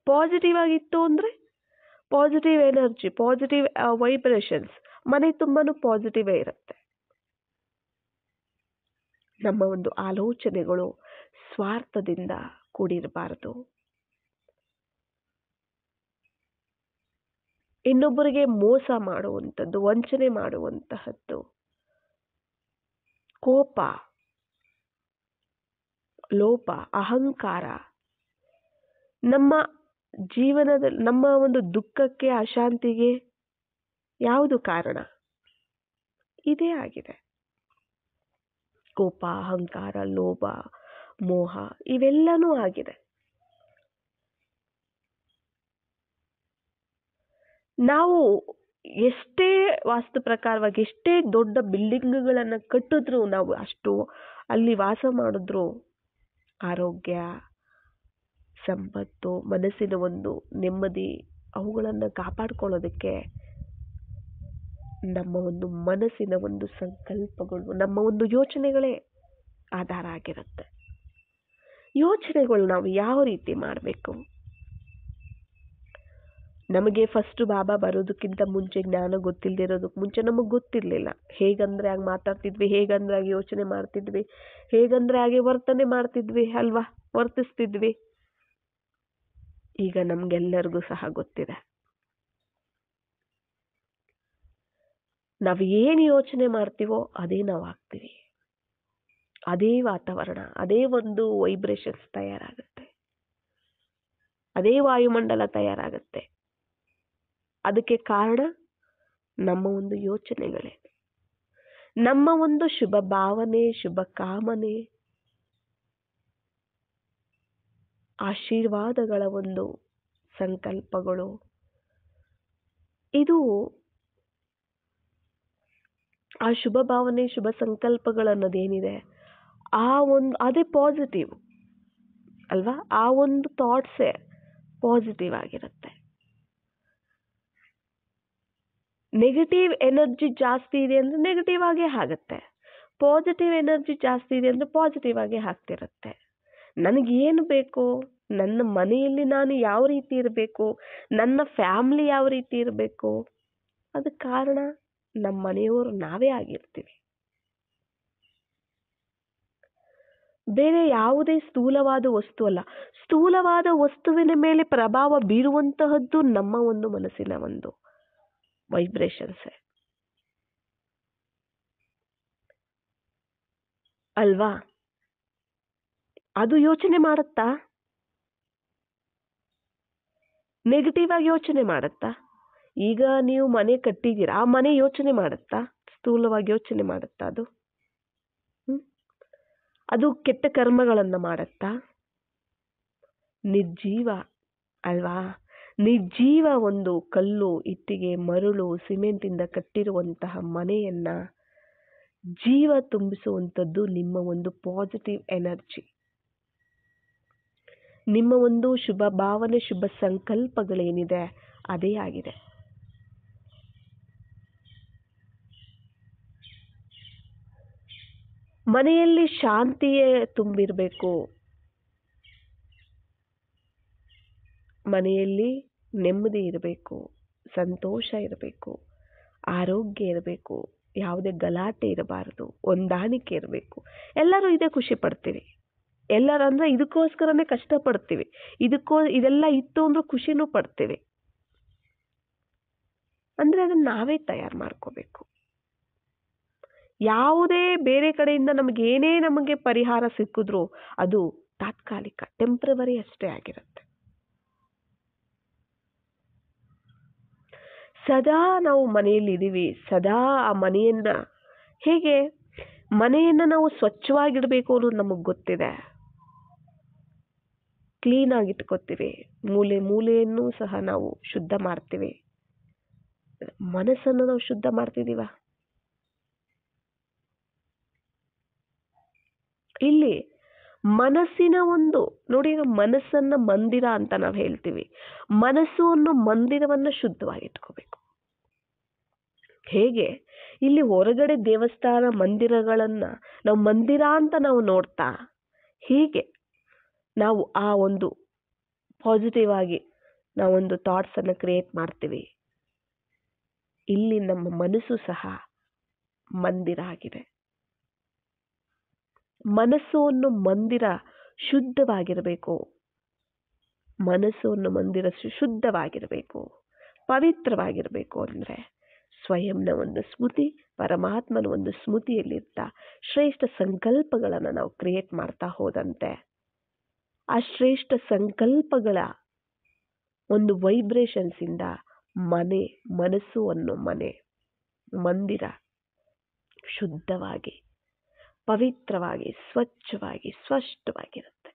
ಪಾಸಿಟಿವ್ ಆಗಿತ್ತು ಅಂದರೆ ಪಾಸಿಟಿವ್ ಎನರ್ಜಿ, ಪಾಸಿಟಿವ್ ವೈಬ್ರೇಷನ್ಸ್ ಮನೆ ತುಂಬಾನು ಪಾಸಿಟಿವೇ ಇರುತ್ತೆ. ನಮ್ಮ ಒಂದು ಆಲೋಚನೆಗಳು ಸ್ವಾರ್ಥದಿಂದ ಕೂಡಿರಬಾರದು. ಇನ್ನೊಬ್ಬರಿಗೆ ಮೋಸ ಮಾಡುವಂಥದ್ದು, ವಂಚನೆ ಮಾಡುವಂತಹದ್ದು, ಕೋಪ, ಲೋಪ, ಅಹಂಕಾರ ನಮ್ಮ ಜೀವನದಲ್ಲಿ, ನಮ್ಮ ಒಂದು ದುಃಖಕ್ಕೆ, ಅಶಾಂತಿಗೆ ಯಾವುದು ಕಾರಣ? ಇದೇ ಆಗಿದೆ. ಕೋಪ, ಅಹಂಕಾರ, ಲೋಭ, ಮೋಹ ಇವೆಲ್ಲನೂ ಆಗಿದೆ. ನಾವು ಎಷ್ಟೇ ವಾಸ್ತು ಪ್ರಕಾರವಾಗಿ ಎಷ್ಟೇ ದೊಡ್ಡ ಬಿಲ್ಡಿಂಗ್ಗಳನ್ನು ಕಟ್ಟಿದ್ರು, ನಾವು ಅಷ್ಟು ಅಲ್ಲಿ ವಾಸ ಮಾಡಿದ್ರು, ಆರೋಗ್ಯ, ಸಂಪತ್ತು, ಮನಸ್ಸಿನ ಒಂದು ನೆಮ್ಮದಿ ಅವುಗಳನ್ನು ಕಾಪಾಡ್ಕೊಳ್ಳೋದಕ್ಕೆ ನಮ್ಮ ಒಂದು ಮನಸ್ಸಿನ ಒಂದು ಸಂಕಲ್ಪಗಳು, ನಮ್ಮ ಒಂದು ಯೋಚನೆಗಳೇ ಆಧಾರ ಆಗಿರುತ್ತೆ. ಯೋಚನೆಗಳು ನಾವು ಯಾವ ರೀತಿ ಮಾಡಬೇಕು? ನಮಗೆ ಫಸ್ಟ್ ಬಾಬಾ ಬರೋದಕ್ಕಿಂತ ಮುಂಚೆ, ಜ್ಞಾನ ಗೊತ್ತಿಲ್ಲದಿರೋದಕ್ಕೆ ಮುಂಚೆ ನಮಗೆ ಗೊತ್ತಿರಲಿಲ್ಲ. ಹೇಗಂದ್ರೆ ಹಾಗೆ ಮಾತಾಡ್ತಿದ್ವಿ, ಹೇಗಂದ್ರೆ ಹಾಗೆ ಯೋಚನೆ ಮಾಡ್ತಿದ್ವಿ, ಹೇಗಂದ್ರೆ ಹಾಗೆ ವರ್ತನೆ ಮಾಡ್ತಿದ್ವಿ ಅಲ್ವಾ, ವರ್ತಿಸ್ತಿದ್ವಿ. ಈಗ ನಮ್ಗೆಲ್ಲರಿಗೂ ಸಹ ಗೊತ್ತಿದೆ. ನಾವು ಏನು ಯೋಚನೆ ಮಾಡ್ತೀವೋ ಅದೇ ನಾವು ಆಗ್ತೀವಿ. ಅದೇ ವಾತಾವರಣ, ಅದೇ ಒಂದು ವೈಬ್ರೇಷನ್ಸ್ ತಯಾರಾಗುತ್ತೆ, ಅದೇ ವಾಯುಮಂಡಲ ತಯಾರಾಗುತ್ತೆ. ಅದಕ್ಕೆ ಕಾರಣ ನಮ್ಮ ಒಂದು ಯೋಚನೆಗಳೇ, ನಮ್ಮ ಒಂದು ಶುಭ ಭಾವನೆ, ಶುಭ ಕಾಮನೆ, ಆಶೀರ್ವಾದಗಳ ಒಂದು ಸಂಕಲ್ಪಗಳು. ಇದು ಆ ಶುಭ ಭಾವನೆ, ಶುಭ ಸಂಕಲ್ಪಗಳನ್ನೋದೇನಿದೆ, ಅದೇ ಪಾಸಿಟಿವ್ ಅಲ್ವಾ? ಆ ಒಂದು ಥಾಟ್ಸೇ ಪಾಸಿಟಿವ್ ಆಗಿರುತ್ತೆ. ನೆಗೆಟಿವ್ ಎನರ್ಜಿ ಜಾಸ್ತಿ ಇದೆ ಅಂದರೆ ನೆಗೆಟಿವ್ ಆಗೇ ಆಗುತ್ತೆ. ಪಾಸಿಟಿವ್ ಎನರ್ಜಿ ಜಾಸ್ತಿ ಇದೆ ಅಂದರೆ ಪಾಸಿಟಿವ್ ಆಗೇ ಆಗ್ತಿರುತ್ತೆ. ನನಗೇನು ಬೇಕು, ನನ್ನ ಮನೆಯಲ್ಲಿ ನಾನು ಯಾವ ರೀತಿ ಇರಬೇಕು, ನನ್ನ ಫ್ಯಾಮಿಲಿ ಯಾವ ರೀತಿ ಇರಬೇಕು, ಅದಕ್ಕೆ ಕಾರಣ ನಮ್ಮ ಮನೆಯವರು ನಾವೇ ಆಗಿರ್ತೀವಿ. ಬೇರೆ ಯಾವುದೇ ಸ್ಥೂಲವಾದ ವಸ್ತು ಅಲ್ಲ. ಸ್ಥೂಲವಾದ ವಸ್ತುವಿನ ಮೇಲೆ ಪ್ರಭಾವ ಬೀರುವಂತಹದ್ದು ನಮ್ಮ ಒಂದು ಮನಸ್ಸಿನ ಒಂದು ವೈಬ್ರೇಷನ್ಸ್ ಅಲ್ವಾ? ಅದು ಯೋಚನೆ ಮಾಡುತ್ತಾ? ನೆಗೆಟಿವ್ ಆಗಿ ಯೋಚನೆ ಮಾಡುತ್ತಾ? ಈಗ ನೀವು ಮನೆ ಕಟ್ಟಿದ್ದೀರಾ, ಆ ಮನೆ ಯೋಚನೆ ಮಾಡುತ್ತಾ? ಸ್ಥೂಲವಾಗಿ ಯೋಚನೆ ಮಾಡುತ್ತಾ? ಅದು ಕೆಟ್ಟ ಕರ್ಮಗಳನ್ನು ಮಾಡುತ್ತಾ? ನಿರ್ಜೀವ ಅಲ್ವಾ? ನಿರ್ಜೀವ ಒಂದು ಕಲ್ಲು, ಇಟ್ಟಿಗೆ, ಮರಳು, ಸಿಮೆಂಟಿಂದ ಕಟ್ಟಿರುವಂತಹ ಮನೆಯನ್ನ ಜೀವ ತುಂಬಿಸುವಂಥದ್ದು ನಿಮ್ಮ ಒಂದು ಪಾಸಿಟಿವ್ ಎನರ್ಜಿ, ನಿಮ್ಮ ಒಂದು ಶುಭ ಭಾವನೆ, ಶುಭ ಸಂಕಲ್ಪಗಳೇನಿದೆ ಅದೇ ಆಗಿದೆ. ಮನೆಯಲ್ಲಿ ಶಾಂತಿಯೇ ತುಂಬಿರಬೇಕು, ಮನೆಯಲ್ಲಿ ನೆಮ್ಮದಿ ಇರಬೇಕು, ಸಂತೋಷ ಇರಬೇಕು, ಆರೋಗ್ಯ ಇರಬೇಕು, ಯಾವುದೇ ಗಲಾಟೆ ಇರಬಾರದು, ಹೊಂದಾಣಿಕೆ ಇರಬೇಕು. ಎಲ್ಲರೂ ಇದೇ ಖುಷಿ ಪಡ್ತೀವಿ. ಎಲ್ಲರೂ ಅಂದರೆ ಇದಕ್ಕೋಸ್ಕರನೇ ಕಷ್ಟಪಡ್ತೀವಿ. ಇದೆಲ್ಲ ಇತ್ತು ಅಂದ್ರೆ ಖುಷಿನೂ ಪಡ್ತೀವಿ. ಅಂದರೆ ಅದನ್ನು ನಾವೇ ತಯಾರು ಮಾಡ್ಕೋಬೇಕು. ಯಾವುದೇ ಬೇರೆ ಕಡೆಯಿಂದ ನಮಗೆ ಪರಿಹಾರ ಸಿಕ್ಕಿದ್ರು ಅದು ತಾತ್ಕಾಲಿಕ, ಟೆಂಪ್ರವರಿ ಅಷ್ಟೇ ಆಗಿರುತ್ತೆ. ಸದಾ ನಾವು ಮನೆಯಲ್ಲಿ ಇದ್ದೀವಿ, ಸದಾ ಆ ಮನೆಯನ್ನ ಹೇಗೆ ಮನೆಯನ್ನ ನಾವು ಸ್ವಚ್ಛವಾಗಿಡಬೇಕು ಅನ್ನೋದು ನಮಗೆ ಗೊತ್ತಿದೆ. ಕ್ಲೀನ್ ಆಗಿ ಇಟ್ಕೋತೀವಿ, ಮೂಲೆ ಮೂಲೆಯನ್ನು ಸಹ ನಾವು ಶುದ್ಧ ಮಾಡ್ತೀವಿ. ಮನಸ್ಸನ್ನು ನಾವು ಶುದ್ಧ ಮಾಡ್ತಿದೀವ? ಇಲ್ಲಿ ಮನಸ್ಸಿನ ಒಂದು ನೋಡಿ, ಈಗ ಮನಸ್ಸನ್ನ ಮಂದಿರ ಅಂತ ನಾವು ಹೇಳ್ತೀವಿ. ಮನಸ್ಸು ಅನ್ನೋ ಮಂದಿರವನ್ನ ಶುದ್ಧವಾಗಿಟ್ಕೋಬೇಕು. ಹೇಗೆ ಇಲ್ಲಿ ಹೊರಗಡೆ ದೇವಸ್ಥಾನ ಮಂದಿರಗಳನ್ನ ನಾವು ಮಂದಿರ ಅಂತ ನಾವು ನೋಡ್ತಾ, ಹೀಗೆ ನಾವು ಆ ಒಂದು ಪಾಸಿಟಿವ್ ಆಗಿ ನಾವೊಂದು ಥಾಟ್ಸ್ ಅನ್ನ ಕ್ರಿಯೇಟ್ ಮಾಡ್ತೀವಿ. ಇಲ್ಲಿ ನಮ್ಮ ಮನಸ್ಸು ಸಹ ಮಂದಿರ ಆಗಿದೆ. ಮನಸ್ಸು ಅನ್ನೋ ಮಂದಿರ ಶುದ್ಧವಾಗಿರಬೇಕು. ಮನಸ್ಸು ಅನ್ನೋ ಮಂದಿರ ಶುದ್ಧವಾಗಿರಬೇಕು, ಪವಿತ್ರವಾಗಿರಬೇಕು. ಅಂದ್ರೆ ಸ್ವಯಂನ ಒಂದು ಸ್ಮೃತಿ, ಪರಮಾತ್ಮನ ಒಂದು ಸ್ಮೃತಿಯಲ್ಲಿರ್ತಾ ಶ್ರೇಷ್ಠ ಸಂಕಲ್ಪಗಳನ್ನು ನಾವು ಕ್ರಿಯೇಟ್ ಮಾಡ್ತಾ ಹೋದಂತೆ ಆ ಶ್ರೇಷ್ಠ ಸಂಕಲ್ಪಗಳ ಒಂದು ವೈಬ್ರೇಷನ್ಸ್ ಇಂದ ಮನಸ್ಸು ಅನ್ನೋ ಮಂದಿರ ಶುದ್ಧವಾಗಿ, ಪವಿತ್ರವಾಗಿ, ಸ್ವಚ್ಛವಾಗಿ, ಸ್ಪಷ್ಟವಾಗಿರುತ್ತೆ.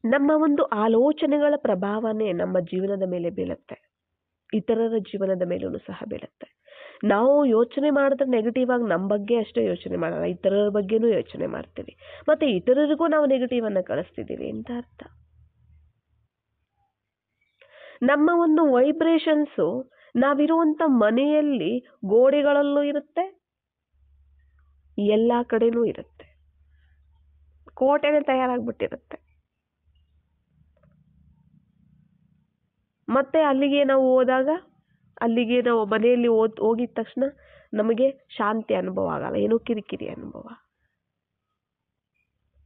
ನಮ್ಮ ಒಂದು ಆಲೋಚನೆಗಳ ಪ್ರಭಾವನೆ ನಮ್ಮ ಜೀವನದ ಮೇಲೆ ಬೀಳುತ್ತೆ, ಇತರರ ಜೀವನದ ಮೇಲೂ ಸಹ ಬೀಳುತ್ತೆ. ನಾವು ಯೋಚನೆ ಮಾಡಿದ್ರೆ ನೆಗೆಟಿವ್ ಆಗಿ ನಮ್ಮ ಬಗ್ಗೆ ಅಷ್ಟೇ ಯೋಚನೆ ಮಾಡಲ್ಲ, ಇತರರ ಬಗ್ಗೆನೂ ಯೋಚನೆ ಮಾಡ್ತೀವಿ. ಮತ್ತೆ ಇತರರಿಗೂ ನಾವು ನೆಗೆಟಿವ್ ಅನ್ನ ಕಳಿಸ್ತಿದ್ದೀವಿ ಅಂತ ಅರ್ಥ. ನಮ್ಮ ಒಂದು ವೈಬ್ರೇಷನ್ಸು ನಾವಿರುವಂತ ಮನೆಯಲ್ಲಿ ಗೋಡೆಗಳಲ್ಲೂ ಇರುತ್ತೆ, ಎಲ್ಲಾ ಕಡೆನೂ ಇರುತ್ತೆ. ಕೋಟೆನೇ ತಯಾರಾಗ್ಬಿಟ್ಟಿರುತ್ತೆ. ಮತ್ತೆ ಅಲ್ಲಿಗೆ ನಾವು ಹೋದಾಗ, ಅಲ್ಲಿಗೆ ನಾವು ಮನೆಯಲ್ಲಿ ಹೋಗಿದ ತಕ್ಷಣ ನಮಗೆ ಶಾಂತಿ ಅನುಭವ ಆಗಲ್ಲ, ಏನೋ ಕಿರಿಕಿರಿ ಅನುಭವ.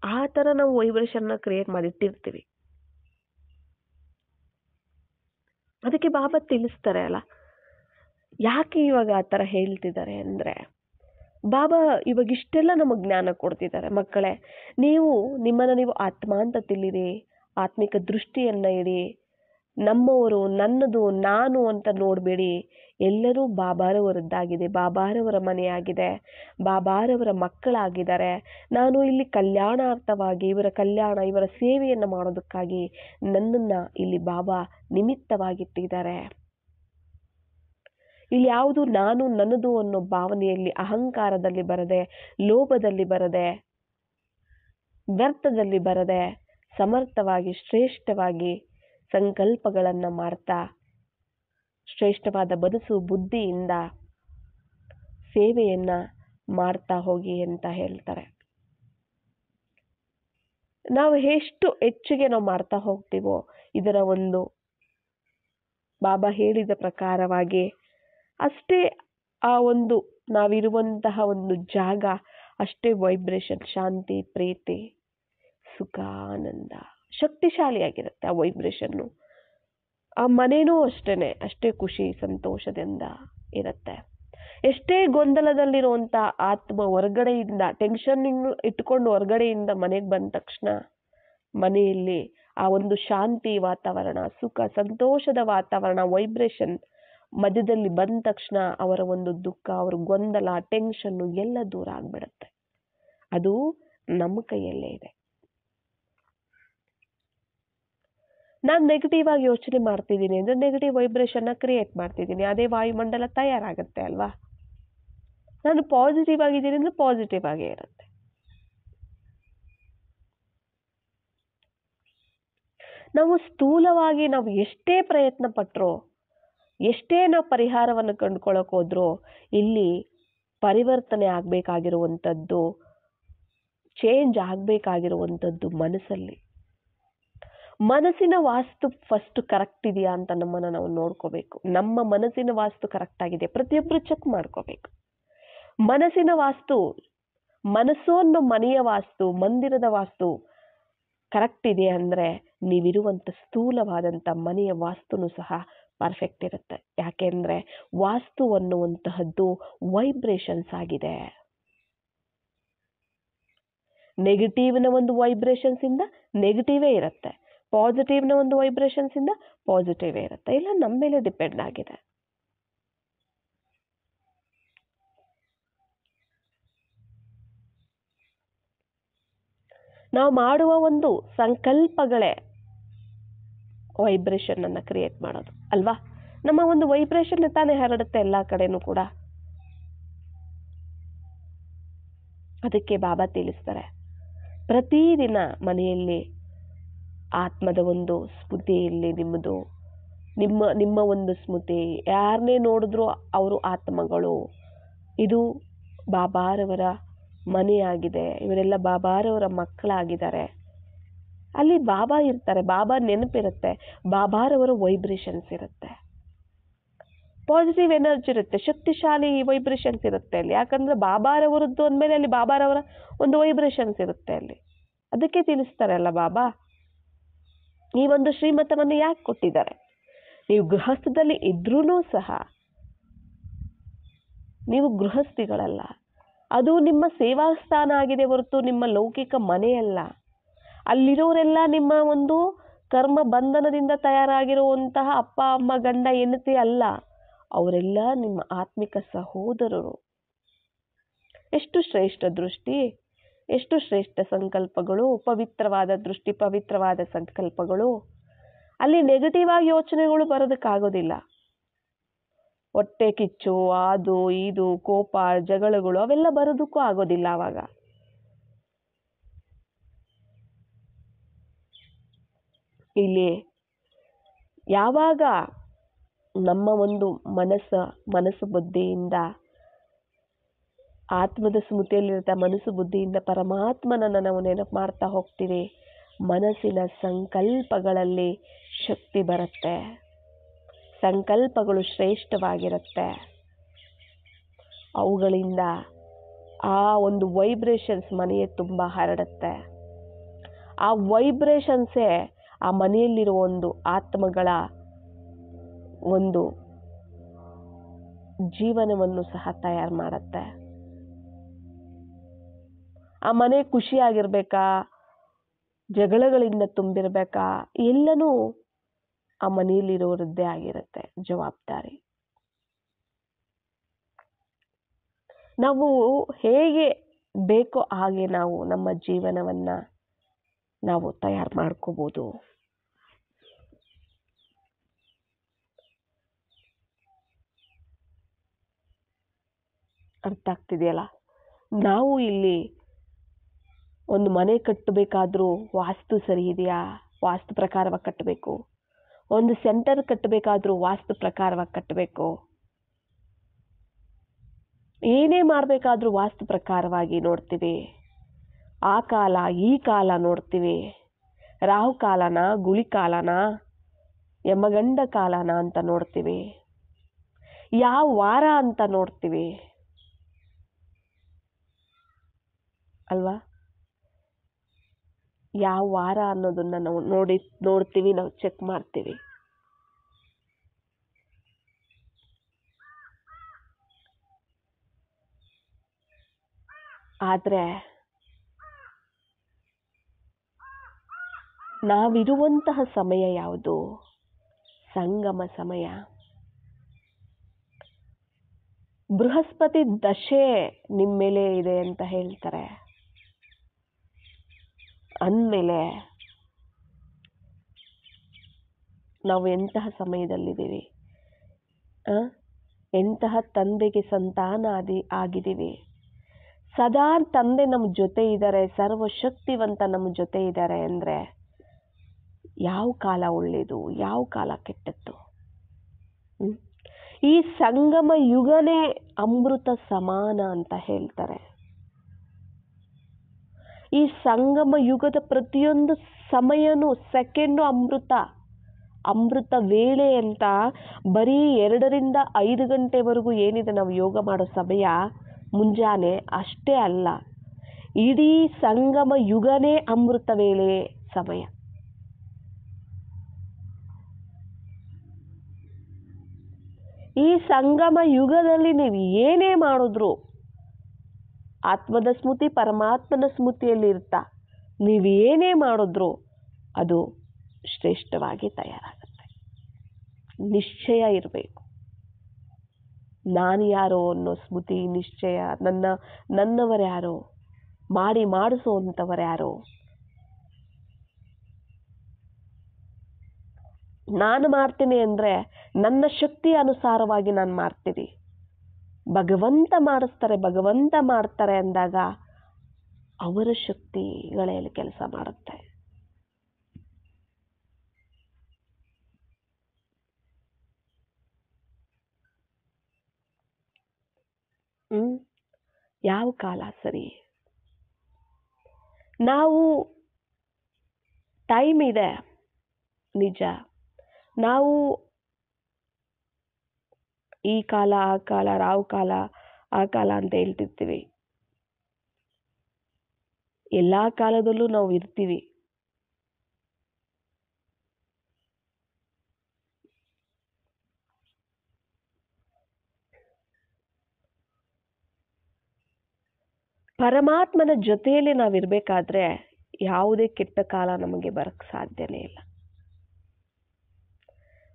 ಆ ತರ ನಾವು ವೈಬ್ರೇಷನ್ ಕ್ರಿಯೇಟ್ ಮಾಡಿಟ್ಟಿರ್ತೀವಿ. ಅದಕ್ಕೆ ಬಾಬಾ ತಿಳಿಸ್ತಾರೆ ಅಲ್ಲ, ಯಾಕೆ ಇವಾಗ ಆ ತರ ಹೇಳ್ತಿದ್ದಾರೆ ಅಂದ್ರೆ, ಬಾಬಾ ಇವಾಗ ಇಷ್ಟೆಲ್ಲ ನಮಗೆ ಜ್ಞಾನ ಕೊಡ್ತಿದ್ದಾರೆ. ಮಕ್ಕಳೇ, ನಿಮ್ಮನ್ನ ನೀವು ಆತ್ಮ ಅಂತ ತಿಳಿರಿ, ಆತ್ಮಿಕ ದೃಷ್ಟಿಯನ್ನ ಇಡಿ, ನಮ್ಮವರು, ನನ್ನದು, ನಾನು ಅಂತ ನೋಡಬೇಡಿ. ಎಲ್ಲರೂ ಬಾಬಾರವರದ್ದಾಗಿದೆ, ಬಾಬಾರವರ ಮನೆಯಾಗಿದೆ, ಬಾಬಾರವರ ಮಕ್ಕಳಾಗಿದ್ದಾರೆ. ನಾನು ಇಲ್ಲಿ ಕಲ್ಯಾಣಾರ್ಥವಾಗಿ, ಇವರ ಕಲ್ಯಾಣ, ಇವರ ಸೇವೆಯನ್ನು ಮಾಡೋದಕ್ಕಾಗಿ ನನ್ನನ್ನ ಇಲ್ಲಿ ಬಾಬಾ ನಿಮಿತ್ತವಾಗಿಟ್ಟಿದ್ದಾರೆ. ಇಲ್ಲಿ ಯಾವುದು ನಾನು, ನನ್ನದು ಅನ್ನೋ ಭಾವನೆಯಲ್ಲಿ, ಅಹಂಕಾರದಲ್ಲಿ ಬರದೆ, ಲೋಭದಲ್ಲಿ ಬರದೆ, ವ್ಯರ್ಥದಲ್ಲಿ ಬರದೆ, ಸಮರ್ಥವಾಗಿ, ಶ್ರೇಷ್ಠವಾಗಿ ಸಂಕಲ್ಪಗಳನ್ನ ಮಾಡ್ತಾ, ಶ್ರೇಷ್ಠವಾದ ಮನಸ್ಸು ಬುದ್ಧಿಯಿಂದ ಸೇವೆಯನ್ನ ಮಾಡ್ತಾ ಹೋಗಿ ಅಂತ ಹೇಳ್ತಾರೆ. ನಾವು ಎಷ್ಟು ಹೆಚ್ಚಿಗೆ ನಾವು ಮಾಡ್ತಾ ಹೋಗ್ತೀವೋ, ಇದರ ಒಂದು ಬಾಬಾ ಹೇಳಿದ ಪ್ರಕಾರವಾಗಿ ಅಷ್ಟೇ ಆ ಒಂದು ನಾವಿರುವಂತಹ ಒಂದು ಜಾಗ ಅಷ್ಟೇ ವೈಬ್ರೇಷನ್, ಶಾಂತಿ, ಪ್ರೀತಿ, ಸುಖ, ಆನಂದ ಶಕ್ತಿಶಾಲಿಯಾಗಿರುತ್ತೆ. ಆ ವೈಬ್ರೇಷನ್ನು, ಆ ಮನೇನೂ ಅಷ್ಟೇನೆ, ಅಷ್ಟೇ ಖುಷಿ ಸಂತೋಷದಿಂದ ಇರುತ್ತೆ. ಎಷ್ಟೇ ಗೊಂದಲದಲ್ಲಿರುವಂತ ಆತ್ಮ ಹೊರಗಡೆಯಿಂದ ಟೆನ್ಷನ್ ಇಟ್ಕೊಂಡು ಹೊರಗಡೆಯಿಂದ ಮನೆಗೆ ಬಂದ ತಕ್ಷಣ ಮನೆಯಲ್ಲಿ ಆ ಒಂದು ಶಾಂತಿ ವಾತಾವರಣ, ಸುಖ ಸಂತೋಷದ ವಾತಾವರಣ, ವೈಬ್ರೇಷನ್ ಮಧ್ಯದಲ್ಲಿ ಬಂದ ತಕ್ಷಣ ಅವರ ಒಂದು ದುಃಖ, ಅವರ ಗೊಂದಲ, ಟೆನ್ಷನ್ ಎಲ್ಲ ದೂರ ಆಗ್ಬಿಡುತ್ತೆ. ಅದು ನಮ್ಮ ಕೈಯಲ್ಲೇ ಇದೆ. ನಾನು ನೆಗೆಟಿವ್ ಆಗಿ ಯೋಚನೆ ಮಾಡ್ತಿದ್ದೀನಿ ಅಂದ್ರೆ ನೆಗೆಟಿವ್ ವೈಬ್ರೇಷನ್ ಕ್ರಿಯೇಟ್ ಮಾಡ್ತಿದ್ದೀನಿ, ಅದೇ ವಾಯುಮಂಡಲ ತಯಾರಾಗುತ್ತೆ ಅಲ್ವಾ. ನಾನು ಪಾಸಿಟಿವ್ ಆಗಿದ್ದೀನಿ ಅಂದ್ರೆ ಪಾಸಿಟಿವ್ ಆಗೇ ಇರುತ್ತೆ. ನಾವು ಸ್ಥೂಲವಾಗಿ ನಾವು ಎಷ್ಟೇ ಪ್ರಯತ್ನ ಪಟ್ಟರು, ಎಷ್ಟೇ ನಾವು ಪರಿಹಾರವನ್ನು ಕಂಡುಕೊಳ್ಳೋಕೆ ಹೋದ್ರೂ ಇಲ್ಲಿ ಪರಿವರ್ತನೆ ಆಗ್ಬೇಕಾಗಿರುವಂಥದ್ದು, ಚೇಂಜ್ ಆಗ್ಬೇಕಾಗಿರುವಂಥದ್ದು ಮನಸ್ಸಲ್ಲಿ. ಮನಸ್ಸಿನ ವಾಸ್ತು ಫಸ್ಟ್ ಕರೆಕ್ಟ್ ಇದೆಯಾ ಅಂತ ನಮ್ಮನ್ನ ನಾವು ನೋಡ್ಕೋಬೇಕು. ನಮ್ಮ ಮನಸ್ಸಿನ ವಾಸ್ತು ಕರೆಕ್ಟ್ ಆಗಿದೆ, ಪ್ರತಿಯೊಬ್ಬರು ಚೆಕ್ ಮಾಡ್ಕೋಬೇಕು. ಮನಸ್ಸಿನ ವಾಸ್ತು, ಮನಸ್ಸು ಅನ್ನೋ ಮನೆಯ ವಾಸ್ತು, ಮಂದಿರದ ವಾಸ್ತು ಕರೆಕ್ಟ್ ಇದೆ ಅಂದ್ರೆ ನೀವಿರುವಂತ ಸ್ಥೂಲವಾದಂತ ಮನೆಯ ವಾಸ್ತುನು ಸಹ ಪರ್ಫೆಕ್ಟ್ ಇರುತ್ತೆ. ಯಾಕೆಂದ್ರೆ ವಾಸ್ತು ಅನ್ನುವಂತಹದ್ದು ವೈಬ್ರೇಷನ್ಸ್ ಆಗಿದೆ. ನೆಗೆಟಿವ್ನ ಒಂದು ವೈಬ್ರೇಷನ್ಸಿಂದ ನೆಗೆಟಿವೇ ಇರುತ್ತೆ, ಪಾಸಿಟಿವ್ನ ಒಂದು ವೈಬ್ರೇಷನ್ಸಿಂದ ಪಾಸಿಟಿವೇ ಇರುತ್ತೆ. ಇಲ್ಲ ನಮ್ಮ ಮೇಲೆ ಡಿಪೆಂಡ್ ಆಗಿದೆ. ನಾವು ಮಾಡುವ ಒಂದು ಸಂಕಲ್ಪಗಳೇ ವೈಬ್ರೇಷನ್ ಅನ್ನ ಕ್ರಿಯೇಟ್ ಮಾಡೋದು ಅಲ್ವಾ? ನಮ್ಮ ಒಂದು ವೈಬ್ರೇಷನ್ ತಾನೇ ಹರಡುತ್ತೆ ಎಲ್ಲ ಕಡೆನೂ ಕೂಡ. ಅದಕ್ಕೆ ಬಾಬಾ ತಿಳಿಸ್ತಾರೆ, ಪ್ರತಿದಿನ ಮನೆಯಲ್ಲಿ ಆತ್ಮದ ಒಂದು ಸ್ಮೃತಿ ಇಲ್ಲಿ ನಿಮ್ಮದು, ನಿಮ್ಮ ಒಂದು ಸ್ಮೃತಿ. ಯಾರನ್ನೇ ನೋಡಿದ್ರು ಅವರು ಆತ್ಮಗಳು. ಇದು ಬಾಬಾರವರ ಮನೆಯಾಗಿದೆ, ಇವರೆಲ್ಲ ಬಾಬಾರವರ ಮಕ್ಕಳಾಗಿದ್ದಾರೆ. ಅಲ್ಲಿ ಬಾಬಾ ಇರ್ತಾರೆ, ಬಾಬಾ ನೆನಪಿರುತ್ತೆ, ಬಾಬಾರವರ ವೈಬ್ರೇಷನ್ಸ್ ಇರುತ್ತೆ, ಪಾಸಿಟಿವ್ ಎನರ್ಜಿ ಇರುತ್ತೆ, ಶಕ್ತಿಶಾಲಿ ವೈಬ್ರೇಷನ್ಸ್ ಇರುತ್ತೆ ಅಲ್ಲಿ. ಯಾಕಂದ್ರೆ ಬಾಬಾರವರದ್ದು ಅಂದಮೇಲೆ ಅಲ್ಲಿ ಬಾಬಾರವರ ಒಂದು ವೈಬ್ರೇಷನ್ಸ್ ಇರುತ್ತೆ ಅಲ್ಲಿ. ಅದಕ್ಕೆ ತಿಳಿಸ್ತಾರಲ್ಲ ಬಾಬಾ ಈ ಒಂದು ಶ್ರೀಮತವನ್ನು ಯಾಕೆ ಕೊಟ್ಟಿದ್ದಾರೆ. ನೀವು ಗೃಹಸ್ಥದಲ್ಲಿ ಇದ್ರೂ ಸಹ ನೀವು ಗೃಹಸ್ಥಿಗಳಲ್ಲ, ಅದು ನಿಮ್ಮ ಸೇವಾ ಸ್ಥಾನ ಆಗಿದೆ ಹೊರತು ನಿಮ್ಮ ಲೌಕಿಕ ಮನೆಯಲ್ಲ. ಅಲ್ಲಿರೋರೆಲ್ಲ ನಿಮ್ಮ ಒಂದು ಕರ್ಮ ಬಂಧನದಿಂದ ತಯಾರಾಗಿರುವಂತಹ ಅಪ್ಪ ಅಮ್ಮ ಗಂಡ ಹೆಂಡತಿ ಅಲ್ಲ, ಅವರೆಲ್ಲ ನಿಮ್ಮ ಆತ್ಮಿಕ ಸಹೋದರರು. ಎಷ್ಟು ಶ್ರೇಷ್ಠ ದೃಷ್ಟಿ, ಎಷ್ಟು ಶ್ರೇಷ್ಠ ಸಂಕಲ್ಪಗಳು, ಪವಿತ್ರವಾದ ದೃಷ್ಟಿ, ಪವಿತ್ರವಾದ ಸಂಕಲ್ಪಗಳು. ಅಲ್ಲಿ ನೆಗೆಟಿವ್ ಆಗಿ ಯೋಚನೆಗಳು ಬರೋದಕ್ಕಾಗೋದಿಲ್ಲ. ಹೊಟ್ಟೆ ಕಿಚ್ಚು, ಅದು ಇದು, ಕೋಪ, ಜಗಳಗಳು ಅವೆಲ್ಲ ಬರೋದಕ್ಕೂ ಆಗೋದಿಲ್ಲ. ಆವಾಗ ಇಲ್ಲಿ ಯಾವಾಗ ನಮ್ಮ ಒಂದು ಮನಸ್ಸು ಬುದ್ಧಿಯಿಂದ ಆತ್ಮದ ಸ್ಮೃತಿಯಲ್ಲಿರುತ್ತೆ, ಮನಸ್ಸು ಬುದ್ಧಿಯಿಂದ ಪರಮಾತ್ಮನನ್ನು ನಾವು ನೆನಪು ಮಾಡ್ತಾ ಹೋಗ್ತೀವಿ, ಮನಸ್ಸಿನ ಸಂಕಲ್ಪಗಳಲ್ಲಿ ಶಕ್ತಿ ಬರುತ್ತೆ, ಸಂಕಲ್ಪಗಳು ಶ್ರೇಷ್ಠವಾಗಿರುತ್ತೆ. ಅವುಗಳಿಂದ ಆ ಒಂದು ವೈಬ್ರೇಷನ್ಸ್ ಮನೆಯ ತುಂಬ ಹರಡುತ್ತೆ. ಆ ವೈಬ್ರೇಷನ್ಸೇ ಆ ಮನೆಯಲ್ಲಿರುವ ಒಂದು ಆತ್ಮಗಳ ಒಂದು ಜೀವನವನ್ನು ಸಹ ತಯಾರು ಮಾಡುತ್ತೆ. ಆ ಮನೆ ಖುಷಿಯಾಗಿರ್ಬೇಕಾ, ಜಗಳಗಳಿಂದ ತುಂಬಿರ್ಬೇಕಾ, ಎಲ್ಲನೂ ಆ ಮನೆಯಲ್ಲಿರೋರದ್ದೇ ಆಗಿರುತ್ತೆ ಜವಾಬ್ದಾರಿ. ನಾವು ಹೇಗೆ ಬೇಕೋ ಹಾಗೆ ನಾವು ನಮ್ಮ ಜೀವನವನ್ನ ನಾವು ತಯಾರು ಮಾಡ್ಕೋಬಹುದು. ಅರ್ಥ ಆಗ್ತಿದೆಯಲ್ಲ? ನಾವು ಇಲ್ಲಿ ಒಂದು ಮನೆ ಕಟ್ಟಬೇಕಾದ್ರೂ ವಾಸ್ತು ಸರಿ ಇದೆಯಾ, ವಾಸ್ತು ಪ್ರಕಾರವಾಗಿ ಕಟ್ಟಬೇಕು. ಒಂದು ಸೆಂಟರ್ ಕಟ್ಟಬೇಕಾದ್ರೂ ವಾಸ್ತು ಪ್ರಕಾರವಾಗಿ ಕಟ್ಟಬೇಕು. ಏನೇ ಮಾಡಬೇಕಾದ್ರೂ ವಾಸ್ತು ಪ್ರಕಾರವಾಗಿ ನೋಡ್ತೀವಿ. ಆ ಕಾಲ ಈ ಕಾಲ ನೋಡ್ತೀವಿ, ರಾಹು ಕಾಲನ, ಗುಳಿ ಕಾಲನ, ಯಮಗಂಡ ಕಾಲನ ಅಂತ ನೋಡ್ತೀವಿ, ಯಾವ ವಾರ ಅಂತ ನೋಡ್ತೀವಿ ಅಲ್ವಾ? ಯಾವ ವಾರ ಅನ್ನೋದನ್ನ ನಾವು ನೋಡ್ತೀವಿ, ನಾವು ಚೆಕ್ ಮಾಡ್ತೀವಿ. ಆದ್ರೆ ನಾವಿರುವಂತಹ ಸಮಯ ಯಾವುದು? ಸಂಗಮ ಸಮಯ. ಬೃಹಸ್ಪತಿ ದಶೆ ನಿಮ್ಮ ಮೇಲೆ ಇದೆ ಅಂತ ಹೇಳ್ತಾರೆ. ಅಂದಮೇಲೆ ನಾವು ಎಂತಹ ಸಮಯದಲ್ಲಿದ್ದೀವಿ, ಎಂತಹ ತಂದೆಗೆ ಸಂತಾನ ಆಗಿದ್ದೀವಿ. ಸದಾ ತಂದೆ ನಮ್ಮ ಜೊತೆ ಇದ್ದಾರೆ, ಸರ್ವಶಕ್ತಿವಂತ ನಮ್ಮ ಜೊತೆ ಇದ್ದಾರೆ ಅಂದ್ರೆ ಯಾವ ಕಾಲ ಒಳ್ಳೇದು, ಯಾವ ಕಾಲ ಕೆಟ್ಟದ್ದು? ಈ ಸಂಗಮ ಯುಗನೇ ಅಮೃತ ಸಮಾನ ಅಂತ ಹೇಳ್ತಾರೆ. ಈ ಸಂಗಮ ಯುಗದ ಪ್ರತಿಯೊಂದು ಸಮಯನೂ ಸೆಕೆಂಡು ಅಮೃತ ವೇಳೆ ಅಂತ. ಬರೀ 2 ರಿಂದ 5 ಗಂಟೆವರೆಗೂ ಏನಿದೆ ನಾವು ಯೋಗ ಮಾಡೋ ಸಮಯ ಮುಂಜಾನೆ ಅಷ್ಟೇ ಅಲ್ಲ, ಇಡೀ ಸಂಗಮ ಯುಗನೇ ಅಮೃತ ವೇಳೆ ಸಮಯ. ಈ ಸಂಗಮ ಯುಗದಲ್ಲಿ ನೀವು ಏನೇ ಮಾಡಿದ್ರು ಆತ್ಮದ ಸ್ಮೃತಿ ಪರಮಾತ್ಮನ ಸ್ಮೃತಿಯಲ್ಲಿ ಇರ್ತಾ ನೀವೇನೇ ಮಾಡಿದ್ರೂ ಅದು ಶ್ರೇಷ್ಠವಾಗಿ ತಯಾರಾಗುತ್ತೆ. ನಿಶ್ಚಯ ಇರಬೇಕು. ನಾನು ಯಾರೋ ಅನ್ನೋ ಸ್ಮೃತಿ, ನಿಶ್ಚಯ, ನನ್ನವರ್ಯಾರೋ, ಮಾಡಿಸುವಂಥವರ್ಯಾರೋ, ನಾನು ಮಾಡ್ತೀನಿ ಅಂದರೆ ನನ್ನ ಶಕ್ತಿ ಅನುಸಾರವಾಗಿ ನಾನು ಮಾಡ್ತೀನಿ. ಭಗವಂತ ಮಾಡಿಸ್ತಾರೆ, ಭಗವಂತ ಮಾಡ್ತಾರೆ ಅಂದಾಗ ಅವರ ಶಕ್ತಿಗಳಲ್ಲಿ ಕೆಲಸ ಮಾಡುತ್ತೆ. ಯಾವ ಕಾಲ ಸರಿ? ನಾವು ಟೈಮ್ ಇದೆ ನಿಜ. ನಾವು ಈ ಕಾಲ ಆ ಕಾಲ, ರಾವು ಕಾಲ ಆ ಕಾಲ ಅಂತ ಹೇಳ್ತಿರ್ತೀವಿ. ಎಲ್ಲಾ ಕಾಲದಲ್ಲೂ ನಾವು ಇರ್ತೀವಿ. ಪರಮಾತ್ಮನ ಜೊತೆಯಲ್ಲಿ ನಾವಿರ್ಬೇಕಾದ್ರೆ ಯಾವುದೇ ಕೆಟ್ಟ ಕಾಲ ನಮಗೆ ಬರಕ್ ಸಾಧ್ಯನೇ ಇಲ್ಲ.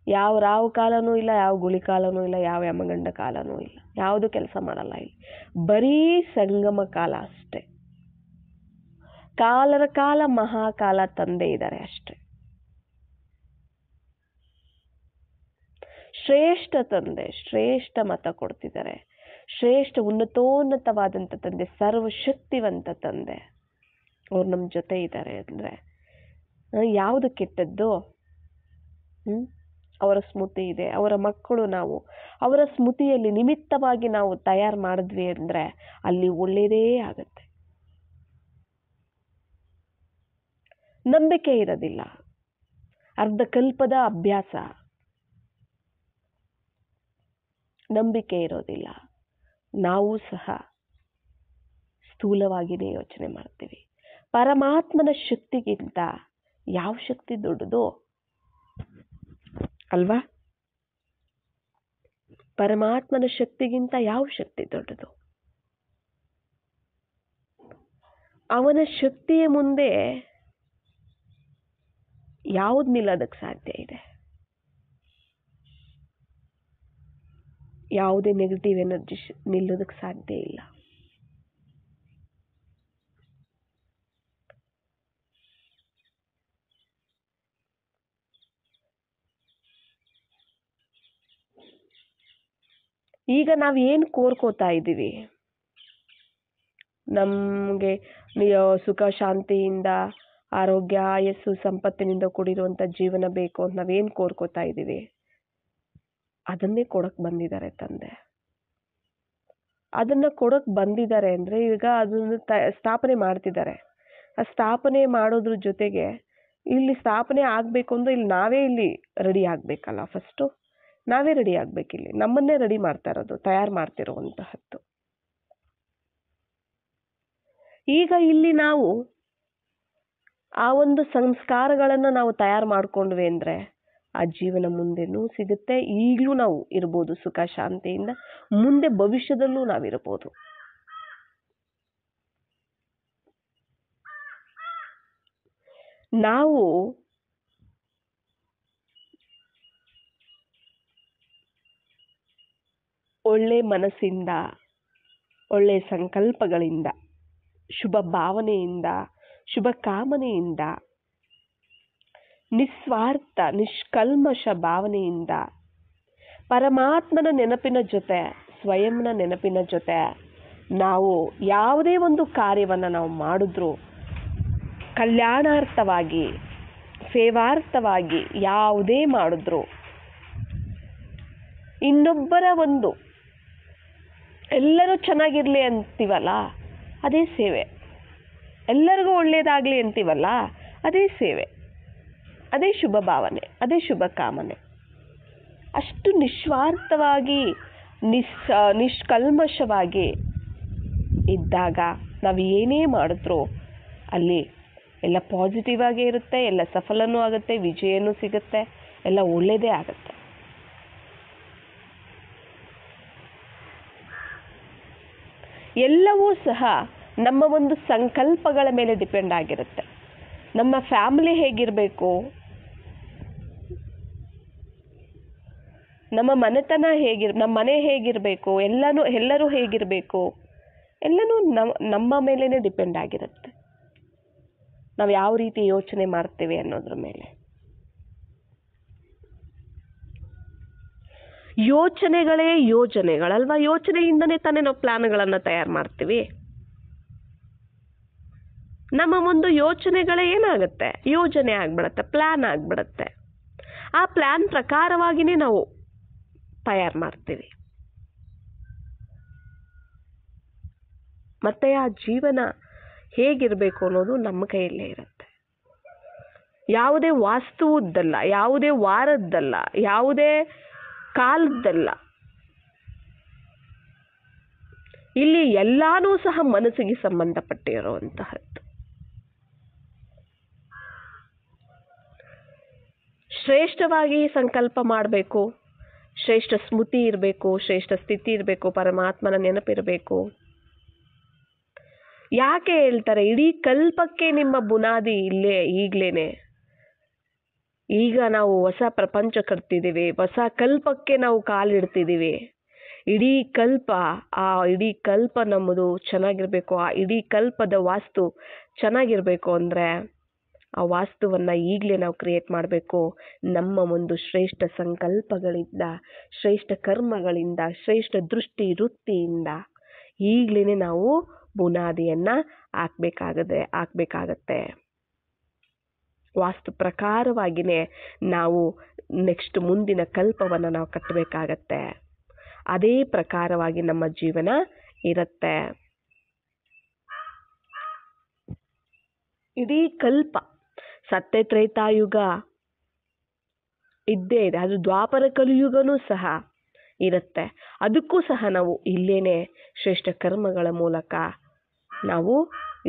ಯಾವ ರಾವು ಕಾಲನೂ ಇಲ್ಲ, ಯಾವ ಗುಳಿ ಕಾಲನೂ ಇಲ್ಲ, ಯಾವ ಯಮಗಂಡ ಕಾಲನೂ ಇಲ್ಲ. ಯಾವುದು ಕೆಲಸ ಮಾಡಲ್ಲ ಇಲ್ಲಿ. ಬರೀ ಸಂಗಮ ಕಾಲ ಅಷ್ಟೆ. ಕಾಲರ ಕಾಲ ಮಹಾಕಾಲ ತಂದೆ ಇದ್ದಾರೆ ಅಷ್ಟೆ. ಶ್ರೇಷ್ಠ ತಂದೆ, ಶ್ರೇಷ್ಠ ಮತ ಕೊಡ್ತಿದ್ದಾರೆ. ಶ್ರೇಷ್ಠ ಉನ್ನತೋನ್ನತವಾದಂಥ ತಂದೆ, ಸರ್ವಶಕ್ತಿವಂತ ತಂದೆ. ಅವ್ರು ನಮ್ಮ ಜೊತೆ ಇದ್ದಾರೆ ಅಂದರೆ ಯಾವುದು ಕೆಟ್ಟದ್ದು? ಅವರ ಸ್ಮೃತಿ ಇದೆ, ಅವರ ಮಕ್ಕಳು ನಾವು. ಅವರ ಸ್ಮೃತಿಯಲ್ಲಿ ನಿಮಿತ್ತವಾಗಿ ನಾವು ತಯಾರು ಮಾಡಿದ್ವಿ ಅಂದರೆ ಅಲ್ಲಿ ಒಳ್ಳೆಯದೇ ಆಗುತ್ತೆ. ನಂಬಿಕೆ ಇರೋದಿಲ್ಲ, ಅರ್ಧಕಲ್ಪದ ಅಭ್ಯಾಸ, ನಂಬಿಕೆ ಇರೋದಿಲ್ಲ. ನಾವು ಸಹ ಸ್ಥೂಲವಾಗಿಯೇ ಯೋಚನೆ ಮಾಡ್ತೀವಿ. ಪರಮಾತ್ಮನ ಶಕ್ತಿಗಿಂತ ಯಾವ ಶಕ್ತಿ ದೊಡ್ಡದು ಅಲ್ವಾ? ಪರಮಾತ್ಮನ ಶಕ್ತಿಗಿಂತ ಯಾವ ಶಕ್ತಿ ದೊಡ್ಡದು? ಅವನ ಶಕ್ತಿಯ ಮುಂದೆ ಯಾವ್ದು ನಿಲ್ಲೋದಕ್ಕೆ ಸಾಧ್ಯ ಇದೆ? ಯಾವುದೇ ನೆಗೆಟಿವ್ ಎನರ್ಜಿ ನಿಲ್ಲೋದಕ್ಕೆ ಸಾಧ್ಯ ಇಲ್ಲ. ಈಗ ನಾವು ಏನು ಕೋರ್ಕೋತಾ ಇದ್ದೀವಿ? ನಮಗೆ ಸುಖ ಶಾಂತಿಯಿಂದ, ಆರೋಗ್ಯ ಆಯಸ್ಸು ಸಂಪತ್ತಿನಿಂದ ಕೂಡಿರುವಂಥ ಜೀವನ ಬೇಕು ಅಂತ ನಾವೇನು ಕೋರ್ಕೋತಾ ಇದ್ದೀವಿ? ಅದನ್ನೇ ಕೊಡಕ್ ಬಂದಿದ್ದಾರೆ ತಂದೆ. ಅದನ್ನ ಕೊಡಕ್ ಬಂದಿದ್ದಾರೆ ಅಂದ್ರೆ ಈಗ ಅದನ್ನು ಸ್ಥಾಪನೆ ಮಾಡ್ತಿದ್ದಾರೆ. ಆ ಸ್ಥಾಪನೆ ಮಾಡೋದ್ರ ಜೊತೆಗೆ ಇಲ್ಲಿ ಸ್ಥಾಪನೆ ಆಗ್ಬೇಕು ಅಂದ್ರೆ ಇಲ್ಲಿ ನಾವೇ ಇಲ್ಲಿ ರೆಡಿ ಆಗ್ಬೇಕಲ್ಲ. ಫಸ್ಟು ನಾವೇ ರೆಡಿ ಆಗ್ಬೇಕಿಲ್ಲಿ. ನಮ್ಮನ್ನೇ ರೆಡಿ ಮಾಡ್ತಾ ಇರೋದು, ತಯಾರು ಮಾಡ್ತಿರುವಂತಹದ್ದು. ಈಗ ಇಲ್ಲಿ ನಾವು ಆ ಒಂದು ಸಂಸ್ಕಾರಗಳನ್ನ ನಾವು ತಯಾರು ಮಾಡ್ಕೊಂಡ್ವಿ ಅಂದ್ರೆ ಆ ಜೀವನ ಮುಂದೆನೂ ಸಿಗುತ್ತೆ. ಈಗಲೂ ನಾವು ಇರ್ಬೋದು ಸುಖ ಶಾಂತಿಯಿಂದ, ಮುಂದೆ ಭವಿಷ್ಯದಲ್ಲೂ ನಾವಿರ್ಬೋದು. ನಾವು ಒಳ್ಳೆ ಮನಸ್ಸಿಂದ, ಒಳ್ಳೆ ಸಂಕಲ್ಪಗಳಿಂದ, ಶುಭ ಭಾವನೆಯಿಂದ, ಶುಭ ಕಾಮನೆಯಿಂದ, ನಿಸ್ವಾರ್ಥ ನಿಷ್ಕಲ್ಮಶ ಭಾವನೆಯಿಂದ, ಪರಮಾತ್ಮನ ನೆನಪಿನ ಜೊತೆ, ಸ್ವಯಂನ ನೆನಪಿನ ಜೊತೆ ನಾವು ಯಾವುದೇ ಒಂದು ಕಾರ್ಯವನ್ನು ನಾವು ಮಾಡಿದ್ರೂ ಕಲ್ಯಾಣಾರ್ಥವಾಗಿ, ಸೇವಾರ್ಥವಾಗಿ ಯಾವುದೇ ಮಾಡಿದ್ರು ಇನ್ನೊಬ್ಬರ ಒಂದು ಎಲ್ಲರೂ ಚೆನ್ನಾಗಿರ್ಲಿ ಅಂತೀವಲ್ಲ, ಅದೇ ಸೇವೆ. ಎಲ್ಲರಿಗೂ ಒಳ್ಳೇದಾಗಲಿ ಅಂತೀವಲ್ಲ, ಅದೇ ಸೇವೆ, ಅದೇ ಶುಭ ಭಾವನೆ, ಅದೇ ಶುಭ ಕಾಮನೆ. ಅಷ್ಟು ನಿಸ್ವಾರ್ಥವಾಗಿ ನಿಷ್ಕಲ್ಮಶವಾಗಿ ಇದ್ದಾಗ ನಾವು ಏನೇ ಮಾಡಿದ್ರೂ ಅಲ್ಲಿ ಎಲ್ಲ ಪಾಸಿಟಿವ್ ಆಗೇ ಇರುತ್ತೆ, ಎಲ್ಲ ಸಫಲನೂ ಆಗುತ್ತೆ, ವಿಜಯನೂ ಸಿಗುತ್ತೆ, ಎಲ್ಲ ಒಳ್ಳೆಯದೇ ಆಗುತ್ತೆ. ಎಲ್ಲವೂ ಸಹ ನಮ್ಮ ಒಂದು ಸಂಕಲ್ಪಗಳ ಮೇಲೆ ಡಿಪೆಂಡ್ ಆಗಿರುತ್ತೆ. ನಮ್ಮ ಫ್ಯಾಮಿಲಿ ಹೇಗಿರಬೇಕು, ನಮ್ಮ ಮನೆತನ ನಮ್ಮ ಮನೆ ಹೇಗಿರಬೇಕು, ಎಲ್ಲರೂ ಹೇಗಿರಬೇಕು, ಎಲ್ಲನೂ ನಮ್ಮ ಮೇಲೇ ಡಿಪೆಂಡ್ ಆಗಿರುತ್ತೆ. ನಾವು ಯಾವ ರೀತಿ ಯೋಚನೆ ಮಾಡ್ತೇವೆ ಅನ್ನೋದ್ರ ಮೇಲೆ. ಯೋಚನೆಗಳೇ ಯೋಜನೆಗಳಲ್ವಾ? ಯೋಚನೆಯಿಂದನೇ ತಾನೇ ನಾವು ಪ್ಲಾನ್ಗಳನ್ನು ತಯಾರು ಮಾಡ್ತೀವಿ. ನಮ್ಮ ಒಂದು ಯೋಚನೆಗಳೇ ಏನಾಗುತ್ತೆ, ಯೋಜನೆ ಆಗ್ಬಿಡತ್ತೆ, ಪ್ಲಾನ್ ಆಗ್ಬಿಡತ್ತೆ. ಆ ಪ್ಲಾನ್ ಪ್ರಕಾರವಾಗಿಯೇ ನಾವು ತಯಾರು ಮಾಡ್ತೀವಿ. ಮತ್ತೆ ಆ ಜೀವನ ಹೇಗಿರಬೇಕು ಅನ್ನೋದು ನಮ್ಮ ಕೈಯಲ್ಲೇ ಇರುತ್ತೆ. ಯಾವುದೇ ವಾಸ್ತುವುದ್ದಲ್ಲ, ಯಾವುದೇ ವಾರದ್ದಲ್ಲ, ಯಾವುದೇ ಕಾಲದ್ದಲ್ಲ. ಇಲ್ಲಿ ಎಲ್ಲಾನೂ ಸಹ ಮನಸ್ಸಿಗೆ ಸಂಬಂಧಪಟ್ಟಿರುವಂತಹದ್ದು. ಶ್ರೇಷ್ಠವಾಗಿ ಸಂಕಲ್ಪ ಮಾಡಬೇಕು, ಶ್ರೇಷ್ಠ ಸ್ಮೃತಿ ಇರಬೇಕು, ಶ್ರೇಷ್ಠ ಸ್ಥಿತಿ ಇರಬೇಕು, ಪರಮಾತ್ಮನ ನೆನಪಿರಬೇಕು. ಯಾಕೆ ಹೇಳ್ತಾರೆ ಇಡೀ ಕಲ್ಪಕ್ಕೆ ನಿಮ್ಮ ಬುನಾದಿ ಇಲ್ಲೇ ಈಗ್ಲೇನೆ. ಈಗ ನಾವು ಹೊಸ ಪ್ರಪಂಚ ಕಟ್ತಿದ್ದೀವಿ, ಹೊಸ ಕಲ್ಪಕ್ಕೆ ನಾವು ಕಾಲಿಡ್ತಿದ್ದೀವಿ. ಇಡೀ ಕಲ್ಪ ನಮ್ಮದು ಚೆನ್ನಾಗಿರ್ಬೇಕು. ಆ ಇಡೀ ಕಲ್ಪದ ವಾಸ್ತು ಚೆನ್ನಾಗಿರ್ಬೇಕು ಅಂದರೆ ಆ ವಾಸ್ತುವನ್ನು ಈಗಲೇ ನಾವು ಕ್ರಿಯೇಟ್ ಮಾಡಬೇಕು. ನಮ್ಮ ಒಂದು ಶ್ರೇಷ್ಠ ಸಂಕಲ್ಪಗಳಿಂದ, ಶ್ರೇಷ್ಠ ಕರ್ಮಗಳಿಂದ, ಶ್ರೇಷ್ಠ ದೃಷ್ಟಿ ವೃತ್ತಿಯಿಂದ ಈಗಲೇ ನಾವು ಬುನಾದಿಯನ್ನು ಹಾಕ್ಬೇಕಾಗತ್ತೆ. ವಾಸ್ತು ಪ್ರಕಾರವಾಗಿಯೇ ನಾವು ನೆಕ್ಸ್ಟ್ ಮುಂದಿನ ಕಲ್ಪವನ್ನು ನಾವು ಕಟ್ಟಬೇಕಾಗತ್ತೆ. ಅದೇ ಪ್ರಕಾರವಾಗಿ ನಮ್ಮ ಜೀವನ ಇರುತ್ತೆ. ಇಡೀ ಕಲ್ಪ ಸತ್ಯ ತ್ರೇತಾಯುಗ ಇದ್ದೇ ಇದೆ, ಅದು ದ್ವಾಪರ ಕಲಿಯುಗನೂ ಸಹ ಇರುತ್ತೆ. ಅದಕ್ಕೂ ಸಹ ನಾವು ಇಲ್ಲೇನೆ ಶ್ರೇಷ್ಠ ಕರ್ಮಗಳ ಮೂಲಕ ನಾವು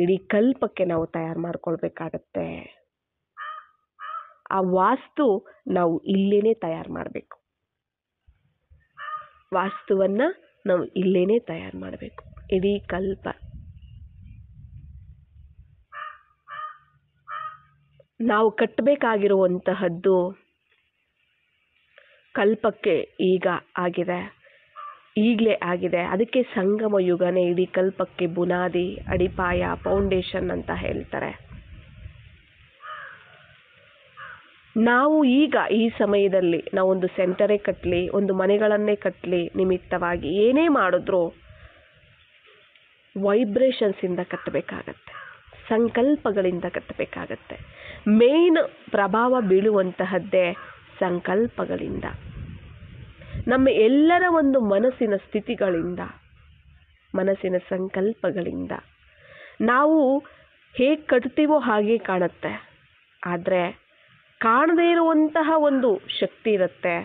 ಇಡೀ ಕಲ್ಪಕ್ಕೆ ನಾವು ತಯಾರು ಮಾಡ್ಕೊಳ್ಬೇಕಾಗತ್ತೆ. ಆ ವಾಸ್ತು ನಾವು ಇಲ್ಲೇನೆ ತಯಾರು ಮಾಡಬೇಕು. ವಾಸ್ತುವನ್ನ ನಾವು ಇಲ್ಲೇನೆ ತಯಾರು ಮಾಡಬೇಕು. ಇಡೀ ಕಲ್ಪ ನಾವು ಕಟ್ಟಬೇಕಾಗಿರುವಂತಹದ್ದು ಕಲ್ಪಕ್ಕೆ ಈಗ ಆಗಿದೆ, ಈಗಲೇ ಆಗಿದೆ. ಅದಕ್ಕೆ ಸಂಗಮ ಯುಗನೇ ಇಡೀ ಕಲ್ಪಕ್ಕೆ ಬುನಾದಿ, ಅಡಿಪಾಯ, ಫೌಂಡೇಶನ್ ಅಂತ ಹೇಳ್ತಾರೆ. ನಾವು ಈಗ ಈ ಸಮಯದಲ್ಲಿ ನಾವೊಂದು ಸೆಂಟರೇ ಕಟ್ಟಲಿ, ಒಂದು ಮನೆಗಳನ್ನೇ ಕಟ್ಟಲಿ, ನಿಮಿತ್ತವಾಗಿ ಏನೇ ಮಾಡಿದ್ರೂ ವೈಬ್ರೇಷನ್ಸಿಂದ ಕಟ್ಟಬೇಕಾಗತ್ತೆ, ಸಂಕಲ್ಪಗಳಿಂದ ಕಟ್ಟಬೇಕಾಗತ್ತೆ. ಮೇನ್ ಪ್ರಭಾವ ಬೀಳುವಂತಹದ್ದೇ ಸಂಕಲ್ಪಗಳಿಂದ, ನಮ್ಮ ಎಲ್ಲರ ಒಂದು ಮನಸ್ಸಿನ ಸ್ಥಿತಿಗಳಿಂದ, ಮನಸ್ಸಿನ ಸಂಕಲ್ಪಗಳಿಂದ. ನಾವು ಹೇಗೆ ಕಟ್ತೀವೋ ಹಾಗೆ ಕಾಣುತ್ತೆ, ಆದರೆ ಕಾಣದೇ ಇರುವಂತಹ ಒಂದು ಶಕ್ತಿ ಇರುತ್ತೆ.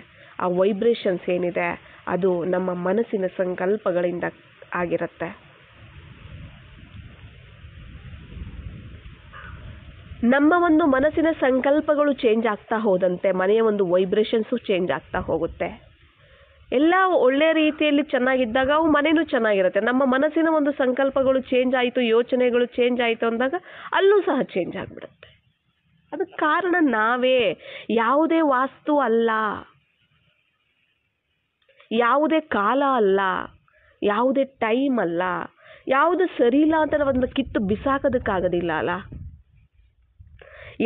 ಆ ವೈಬ್ರೇಷನ್ಸ್ ಏನಿದೆ ಅದು ನಮ್ಮ ಮನಸ್ಸಿನ ಸಂಕಲ್ಪಗಳಿಂದ ಆಗಿರುತ್ತೆ. ನಮ್ಮ ಒಂದು ಮನಸ್ಸಿನ ಸಂಕಲ್ಪಗಳು ಚೇಂಜ್ ಆಗ್ತಾ ಹೋದಂತೆ ಮನೆಯ ಒಂದು ವೈಬ್ರೇಷನ್ಸು ಚೇಂಜ್ ಆಗ್ತಾ ಹೋಗುತ್ತೆ. ಎಲ್ಲ ಒಳ್ಳೆ ರೀತಿಯಲ್ಲಿ ಚೆನ್ನಾಗಿದ್ದಾಗ ಅವು ಮನೆಯೂ ಚೆನ್ನಾಗಿರುತ್ತೆ. ನಮ್ಮ ಮನಸ್ಸಿನ ಒಂದು ಸಂಕಲ್ಪಗಳು ಚೇಂಜ್ ಆಯಿತು, ಯೋಚನೆಗಳು ಚೇಂಜ್ ಆಯಿತು ಅಂದಾಗ ಅಲ್ಲೂ ಸಹ ಚೇಂಜ್ ಆಗಿಬಿಡುತ್ತೆ. ಅದಕ್ಕೆ ಕಾರಣ ನಾವೇ. ಯಾವುದೇ ವಾಸ್ತು ಅಲ್ಲ, ಯಾವುದೇ ಕಾಲ ಅಲ್ಲ, ಯಾವುದೇ ಟೈಮ್ ಅಲ್ಲ, ಯಾವುದು ಸರಿ ಇಲ್ಲ ಅಂತ ಒಂದು ಕಿತ್ತು ಬಿಸಾಕೋದಕ್ಕಾಗೋದಿಲ್ಲ ಅಲ್ಲ.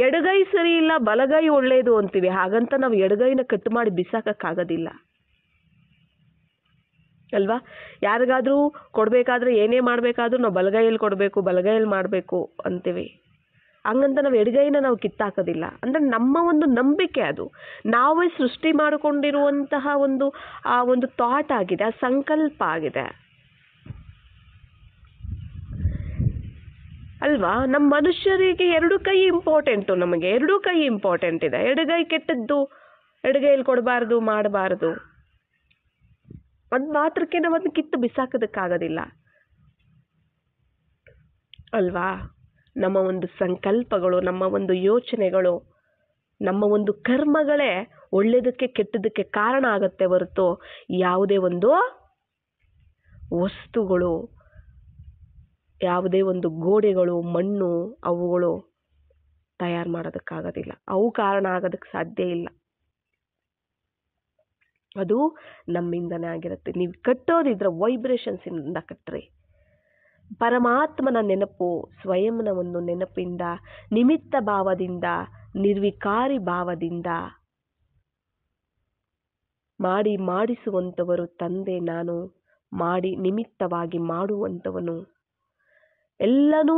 ಎಡಗೈ ಸರಿ ಇಲ್ಲ, ಬಲಗೈ ಒಳ್ಳೇದು ಅಂತೀವಿ, ಹಾಗಂತ ನಾವು ಎಡಗೈನ ಕಟ್ ಮಾಡಿ ಬಿಸಾಕಕ್ಕಾಗೋದಿಲ್ಲ ಅಲ್ವಾ? ಯಾರಿಗಾದ್ರೂ ಕೊಡಬೇಕಾದ್ರೆ ಏನೇ ಮಾಡಬೇಕಾದ್ರೂ ನಾವು ಬಲಗೈಯಲ್ಲಿ ಕೊಡಬೇಕು, ಬಲಗೈಯಲ್ಲಿ ಮಾಡಬೇಕು ಅಂತೀವಿ. ಹಂಗಂತ ನಾವು ಎಡಗೈನ ನಾವು ಕಿತ್ತಾಕೋದಿಲ್ಲ. ಅಂದರೆ ನಮ್ಮ ಒಂದು ನಂಬಿಕೆ, ಅದು ನಾವೇ ಸೃಷ್ಟಿ ಮಾಡಿಕೊಂಡಿರುವಂತಹ ಒಂದು ಥಾಟ್ ಆಗಿದೆ, ಆ ಸಂಕಲ್ಪ ಆಗಿದೆ ಅಲ್ವಾ? ನಮ್ಮ ಮನುಷ್ಯರಿಗೆ ಎರಡು ಕೈ ಇಂಪಾರ್ಟೆಂಟು, ನಮಗೆ ಎರಡೂ ಕೈ ಇಂಪಾರ್ಟೆಂಟ್ ಇದೆ. ಎಡಗೈ ಕೆಟ್ಟದ್ದು, ಎಡಗೈಯಲ್ಲಿ ಕೊಡಬಾರ್ದು, ಮಾಡಬಾರ್ದು. ಒಂದು ಮಾತ್ರಕ್ಕೆ ನಾವು ಅದನ್ನ ಕಿತ್ತು ಬಿಸಾಕೋದಕ್ಕಾಗೋದಿಲ್ಲ ಅಲ್ವಾ? ನಮ್ಮ ಒಂದು ಸಂಕಲ್ಪಗಳು, ನಮ್ಮ ಒಂದು ಯೋಚನೆಗಳು, ನಮ್ಮ ಒಂದು ಕರ್ಮಗಳೇ ಒಳ್ಳೆಯದಕ್ಕೆ ಕೆಟ್ಟದಕ್ಕೆ ಕಾರಣ ಆಗುತ್ತೆ ಹೊರತು ಯಾವುದೇ ಒಂದು ವಸ್ತುಗಳು ಯಾವುದೇ ಒಂದು ಗೋಡೆಗಳು, ಮಣ್ಣು ಅವುಗಳು ತಯಾರು ಮಾಡೋದಕ್ಕಾಗೋದಿಲ್ಲ. ಅವು ಕಾರಣ ಆಗೋದಕ್ಕೆ ಸಾಧ್ಯ ಇಲ್ಲ. ಅದು ನಮ್ಮಿಂದನೇ ಆಗಿರುತ್ತೆ. ನೀವು ಕಟ್ಟೋದಿದ್ರೆ ವೈಬ್ರೇಷನ್ಸ್ ಇಂದ ಕಟ್ಟ್ರಿ. ಪರಮಾತ್ಮನ ನೆನಪು, ಸ್ವಯಂನ ಒಂದು ನೆನಪಿಂದ, ನಿಮಿತ್ತ ಭಾವದಿಂದ, ನಿರ್ವಿಕಾರಿ ಭಾವದಿಂದ ಮಾಡಿಸುವಂಥವರು ತಂದೆ ನಾನು, ಮಾಡಿ ನಿಮಿತ್ತವಾಗಿ ಮಾಡುವಂಥವನು. ಎಲ್ಲನೂ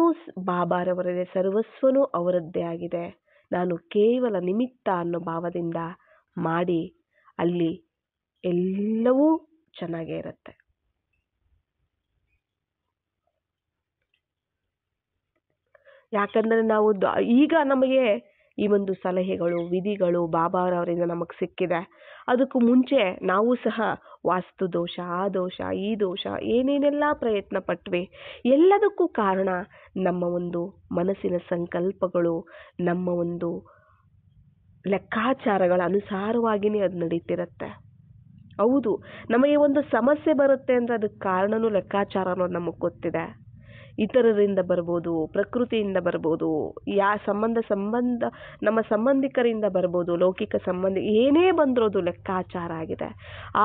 ಬಾಬಾರವರದೇ, ಸರ್ವಸ್ವನೂ ಅವರದ್ದೇ ಆಗಿದೆ. ನಾನು ಕೇವಲ ನಿಮಿತ್ತ ಅನ್ನೋ ಭಾವದಿಂದ ಮಾಡಿ ಅಲ್ಲಿ ಎಲ್ಲವೂ ಚೆನ್ನಾಗೇ ಇರುತ್ತೆ. ಯಾಕಂದ್ರೆ ನಾವು ಈಗ ನಮಗೆ ಈ ಒಂದು ಸಲಹೆಗಳು, ವಿಧಿಗಳು ಬಾಬಾರವರಿಂದ ನಮಗೆ ಸಿಕ್ಕಿದೆ. ಅದಕ್ಕೂ ಮುಂಚೆ ನಾವು ಸಹ ವಾಸ್ತು ದೋಷ, ಆ ದೋಷ, ಈ ದೋಷ, ಏನೇನೆಲ್ಲ ಪ್ರಯತ್ನ ಪಟ್ವಿ. ಎಲ್ಲದಕ್ಕೂ ಕಾರಣ ನಮ್ಮ ಒಂದು ಮನಸ್ಸಿನ ಸಂಕಲ್ಪಗಳು, ನಮ್ಮ ಒಂದು ಲೆಕ್ಕಾಚಾರಗಳ ಅನುಸಾರವಾಗಿಯೇ ಅದು ನಡೀತಿರುತ್ತೆ. ಹೌದು, ನಮಗೆ ಒಂದು ಸಮಸ್ಯೆ ಬರುತ್ತೆ ಅಂದರೆ ಅದಕ್ಕೆ ಕಾರಣನೂ ಲೆಕ್ಕಾಚಾರ ಅನ್ನೋದು ನಮಗೆ ಗೊತ್ತಿದೆ. ಇತರರಿಂದ ಬರ್ಬೋದು, ಪ್ರಕೃತಿಯಿಂದ ಬರ್ಬೋದು, ಸಂಬಂಧ ನಮ್ಮ ಸಂಬಂಧಿಕರಿಂದ ಬರ್ಬೋದು, ಲೌಕಿಕ ಸಂಬಂಧ ಏನೇ ಬಂದರೂ ಅದು ಲೆಕ್ಕಾಚಾರ ಆಗಿದೆ.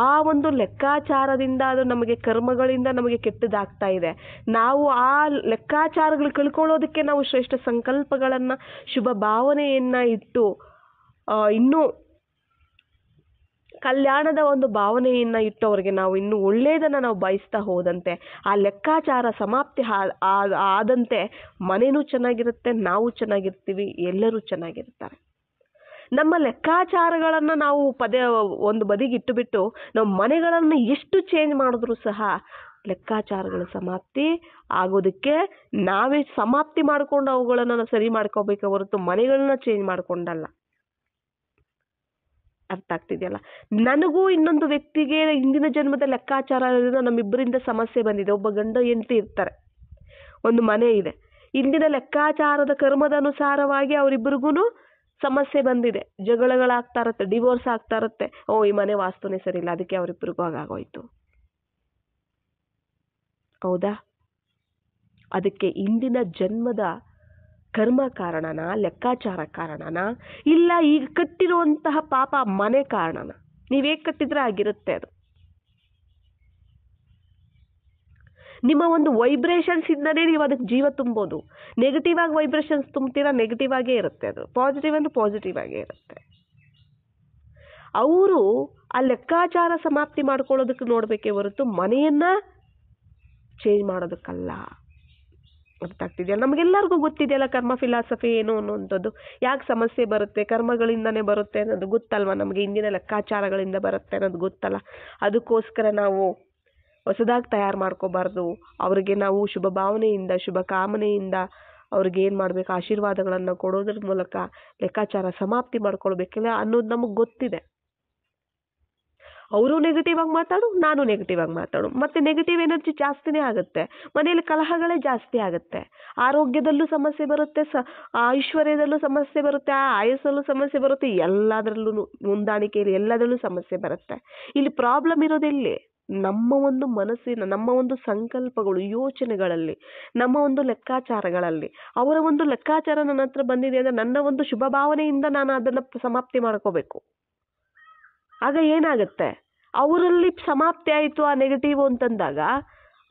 ಆ ಒಂದು ಲೆಕ್ಕಾಚಾರದಿಂದ ಅದು ನಮಗೆ ಕರ್ಮಗಳಿಂದ ನಮಗೆ ಕೆಟ್ಟದಾಗ್ತಾ ಇದೆ. ನಾವು ಆ ಲೆಕ್ಕಾಚಾರಗಳು ಕಳ್ಕೊಳ್ಳೋದಕ್ಕೆ ನಾವು ಶ್ರೇಷ್ಠ ಸಂಕಲ್ಪಗಳನ್ನು, ಶುಭ ಭಾವನೆಯನ್ನು ಇಟ್ಟು ಇನ್ನೂ ಕಲ್ಯಾಣದ ಒಂದು ಭಾವನೆಯನ್ನು ಇಟ್ಟವರಿಗೆ ನಾವು ಇನ್ನೂ ಒಳ್ಳೆಯದನ್ನು ನಾವು ಬಯಸ್ತಾ ಹೋದಂತೆ ಆ ಲೆಕ್ಕಾಚಾರ ಸಮಾಪ್ತಿ ಆದಂತೆ ಮನೆಯೂ ಚೆನ್ನಾಗಿರುತ್ತೆ, ನಾವು ಚೆನ್ನಾಗಿರ್ತೀವಿ, ಎಲ್ಲರೂ ಚೆನ್ನಾಗಿರ್ತಾರೆ. ನಮ್ಮ ಲೆಕ್ಕಾಚಾರಗಳನ್ನು ನಾವು ಒಂದು ಬದಿಗೆ ಇಟ್ಟುಬಿಟ್ಟು ನಾವು ಮನೆಗಳನ್ನು ಎಷ್ಟು ಚೇಂಜ್ ಮಾಡಿದ್ರೂ ಸಹ ಲೆಕ್ಕಾಚಾರಗಳ ಸಮಾಪ್ತಿ ಆಗೋದಕ್ಕೆ ನಾವೇ ಸಮಾಪ್ತಿ ಮಾಡಿಕೊಂಡು ಅವುಗಳನ್ನು ನಾವು ಸರಿ ಮಾಡ್ಕೋಬೇಕೆ ಹೊರತು ಮನೆಗಳನ್ನ ಚೇಂಜ್ ಮಾಡ್ಕೊಂಡಲ್ಲ. ಅರ್ಥ ಆಗ್ತಿದೆಯಲ್ಲ? ನನಗೂ ಇನ್ನೊಂದು ವ್ಯಕ್ತಿಗೆ ಹಿಂದಿನ ಜನ್ಮದ ಲೆಕ್ಕಾಚಾರ ನಮ್ಮಿಬ್ಬರಿಂದ ಸಮಸ್ಯೆ ಬಂದಿದೆ. ಒಬ್ಬ ಗಂಡ ಹೆಂಡತಿ ಇರ್ತಾರೆ, ಒಂದು ಮನೆ ಇದೆ, ಇಂದಿನ ಲೆಕ್ಕಾಚಾರದ ಕರ್ಮದ ಅನುಸಾರವಾಗಿ ಅವರಿಬ್ಬರಿಗೂ ಸಮಸ್ಯೆ ಬಂದಿದೆ, ಜಗಳಗಳಾಗ್ತಾ ಇರುತ್ತೆ, ಡಿವೋರ್ಸ್ ಆಗ್ತಾ ಇರುತ್ತೆ. ಈ ಮನೆ ವಾಸ್ತುನೇ ಸರಿ ಇಲ್ಲ, ಅದಕ್ಕೆ ಅವರಿಬ್ಬರಿಗೂ ಹಾಗಾಗೋಯ್ತು. ಹೌದಾ? ಅದಕ್ಕೆ ಇಂದಿನ ಜನ್ಮದ ಕರ್ಮ ಕಾರಣನ, ಲೆಕ್ಕಾಚಾರ ಕಾರಣನ, ಇಲ್ಲ ಈಗ ಕಟ್ಟಿರುವಂತಹ ಪಾಪ ಮನೆ ಕಾರಣನ? ನೀವೇ ಕಟ್ಟಿದ್ರೆ ಆಗಿರುತ್ತೆ ಅದು. ನಿಮ್ಮ ಒಂದು ವೈಬ್ರೇಷನ್ಸ್ ಇಂದನೇ ನೀವು ಅದಕ್ಕೆ ಜೀವ ತುಂಬೋದು. ನೆಗೆಟಿವ್ ಆಗಿ ವೈಬ್ರೇಷನ್ಸ್ ತುಂಬ್ತೀರಾ, ನೆಗೆಟಿವ್ ಆಗೇ ಇರುತ್ತೆ ಅದು. ಪಾಸಿಟಿವ್ ಅಂದ್ರೆ ಪಾಸಿಟಿವ್ ಆಗೇ ಇರುತ್ತೆ. ಅವರು ಆ ಲೆಕ್ಕಾಚಾರ ಸಮಾಪ್ತಿ ಮಾಡ್ಕೊಳ್ಳೋದಕ್ಕೆ ನೋಡ್ಬೇಕೇ ಹೊರತು ಮನೆಯನ್ನ ಚೇಂಜ್ ಮಾಡೋದಕ್ಕಲ್ಲ. ಅರ್ಥ ಆಗ್ತಿದೆಯಲ್ಲ? ನಮಗೆಲ್ಲರಿಗೂ ಗೊತ್ತಿದೆಯಲ್ಲ ಕರ್ಮ ಫಿಲಾಸಫಿ ಏನು ಅನ್ನೋಂಥದ್ದು. ಯಾಕೆ ಸಮಸ್ಯೆ ಬರುತ್ತೆ, ಕರ್ಮಗಳಿಂದನೇ ಬರುತ್ತೆ ಅನ್ನೋದು ಗೊತ್ತಲ್ವ ನಮಗೆ. ಇಂದಿನ ಲೆಕ್ಕಾಚಾರಗಳಿಂದ ಬರುತ್ತೆ ಅನ್ನೋದು ಗೊತ್ತಲ್ಲ. ಅದಕ್ಕೋಸ್ಕರ ನಾವು ಹೊಸದಾಗಿ ತಯಾರು ಮಾಡ್ಕೋಬಾರ್ದು. ಅವ್ರಿಗೆ ನಾವು ಶುಭ ಭಾವನೆಯಿಂದ, ಶುಭ ಕಾಮನೆಯಿಂದ ಅವ್ರಿಗೆ ಏನು ಮಾಡಬೇಕು, ಆಶೀರ್ವಾದಗಳನ್ನು ಕೊಡೋದ್ರ ಮೂಲಕ ಲೆಕ್ಕಾಚಾರ ಸಮಾಪ್ತಿ ಮಾಡ್ಕೊಳ್ಬೇಕಿಲ್ಲ ಅನ್ನೋದು ನಮಗೆ ಗೊತ್ತಿದೆ. ಅವರು ನೆಗೆಟಿವ್ ಆಗಿ ಮಾತಾಡು, ನಾನು ನೆಗೆಟಿವ್ ಆಗಿ ಮಾತಾಡು, ಮತ್ತೆ ನೆಗೆಟಿವ್ ಎನರ್ಜಿ ಜಾಸ್ತಿನೇ ಆಗುತ್ತೆ. ಮನೆಯಲ್ಲಿ ಕಲಹಗಳೇ ಜಾಸ್ತಿ ಆಗುತ್ತೆ. ಆರೋಗ್ಯದಲ್ಲೂ ಸಮಸ್ಯೆ ಬರುತ್ತೆ, ಐಶ್ವರ್ಯದಲ್ಲೂ ಸಮಸ್ಯೆ ಬರುತ್ತೆ, ಆಯಸ್ಸಲ್ಲೂ ಸಮಸ್ಯೆ ಬರುತ್ತೆ, ಎಲ್ಲದರಲ್ಲೂ ಹೊಂದಾಣಿಕೆಯಲ್ಲಿ ಎಲ್ಲದರಲ್ಲೂ ಸಮಸ್ಯೆ ಬರುತ್ತೆ. ಇಲ್ಲಿ ಪ್ರಾಬ್ಲಮ್ ಇರೋದೆಲ್ಲಿ? ನಮ್ಮ ಒಂದು ಮನಸ್ಸಿನ, ನಮ್ಮ ಒಂದು ಸಂಕಲ್ಪಗಳು, ಯೋಚನೆಗಳಲ್ಲಿ, ನಮ್ಮ ಒಂದು ಲೆಕ್ಕಾಚಾರಗಳಲ್ಲಿ. ಅವರ ಒಂದು ಲೆಕ್ಕಾಚಾರ ನನ್ನ ಹತ್ರ ಬಂದಿದೆ ಅಂದರೆ ನನ್ನ ಒಂದು ಶುಭ ಭಾವನೆಯಿಂದ ನಾನು ಅದನ್ನು ಸಮಾಪ್ತಿ ಮಾಡ್ಕೋಬೇಕು. ಆಗ ಏನಾಗುತ್ತೆ, ಅವರಲ್ಲಿ ಸಮಾಪ್ತಿ ಆಯಿತು ಆ ನೆಗೆಟಿವ್ ಅಂತಂದಾಗ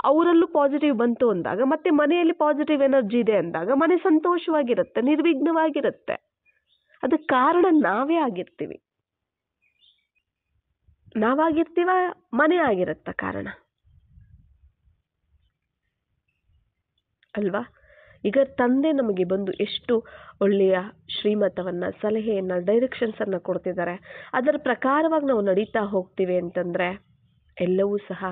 ಅವರಲ್ಲೂ ಪಾಸಿಟಿವ್ ಬಂತು ಅಂದಾಗ ಮತ್ತೆ ಮನೆಯಲ್ಲಿ ಪಾಸಿಟಿವ್ ಎನರ್ಜಿ ಇದೆ ಅಂದಾಗ ಮನೆ ಸಂತೋಷವಾಗಿರುತ್ತೆ, ನಿರ್ವಿಘ್ನವಾಗಿರುತ್ತೆ. ಅದಕ್ಕೆ ಕಾರಣ ನಾವೇ ಆಗಿರ್ತೀವಿ. ನಾವಾಗಿರ್ತೀವ, ಮನೆ ಆಗಿರುತ್ತ ಕಾರಣ ಅಲ್ವಾ? ಈಗ ತಂದೆ ನಮಗೆ ಬಂದು ಎಷ್ಟು ಒಳ್ಳೆಯ ಶ್ರೀಮತವನ್ನು, ಸಲಹೆಯನ್ನು, ಡೈರೆಕ್ಷನ್ಸನ್ನು ಕೊಡ್ತಿದ್ದಾರೆ. ಅದರ ಪ್ರಕಾರವಾಗಿ ನಾವು ನಡೀತಾ ಹೋಗ್ತೀವಿ ಅಂತಂದರೆ ಎಲ್ಲವೂ ಸಹ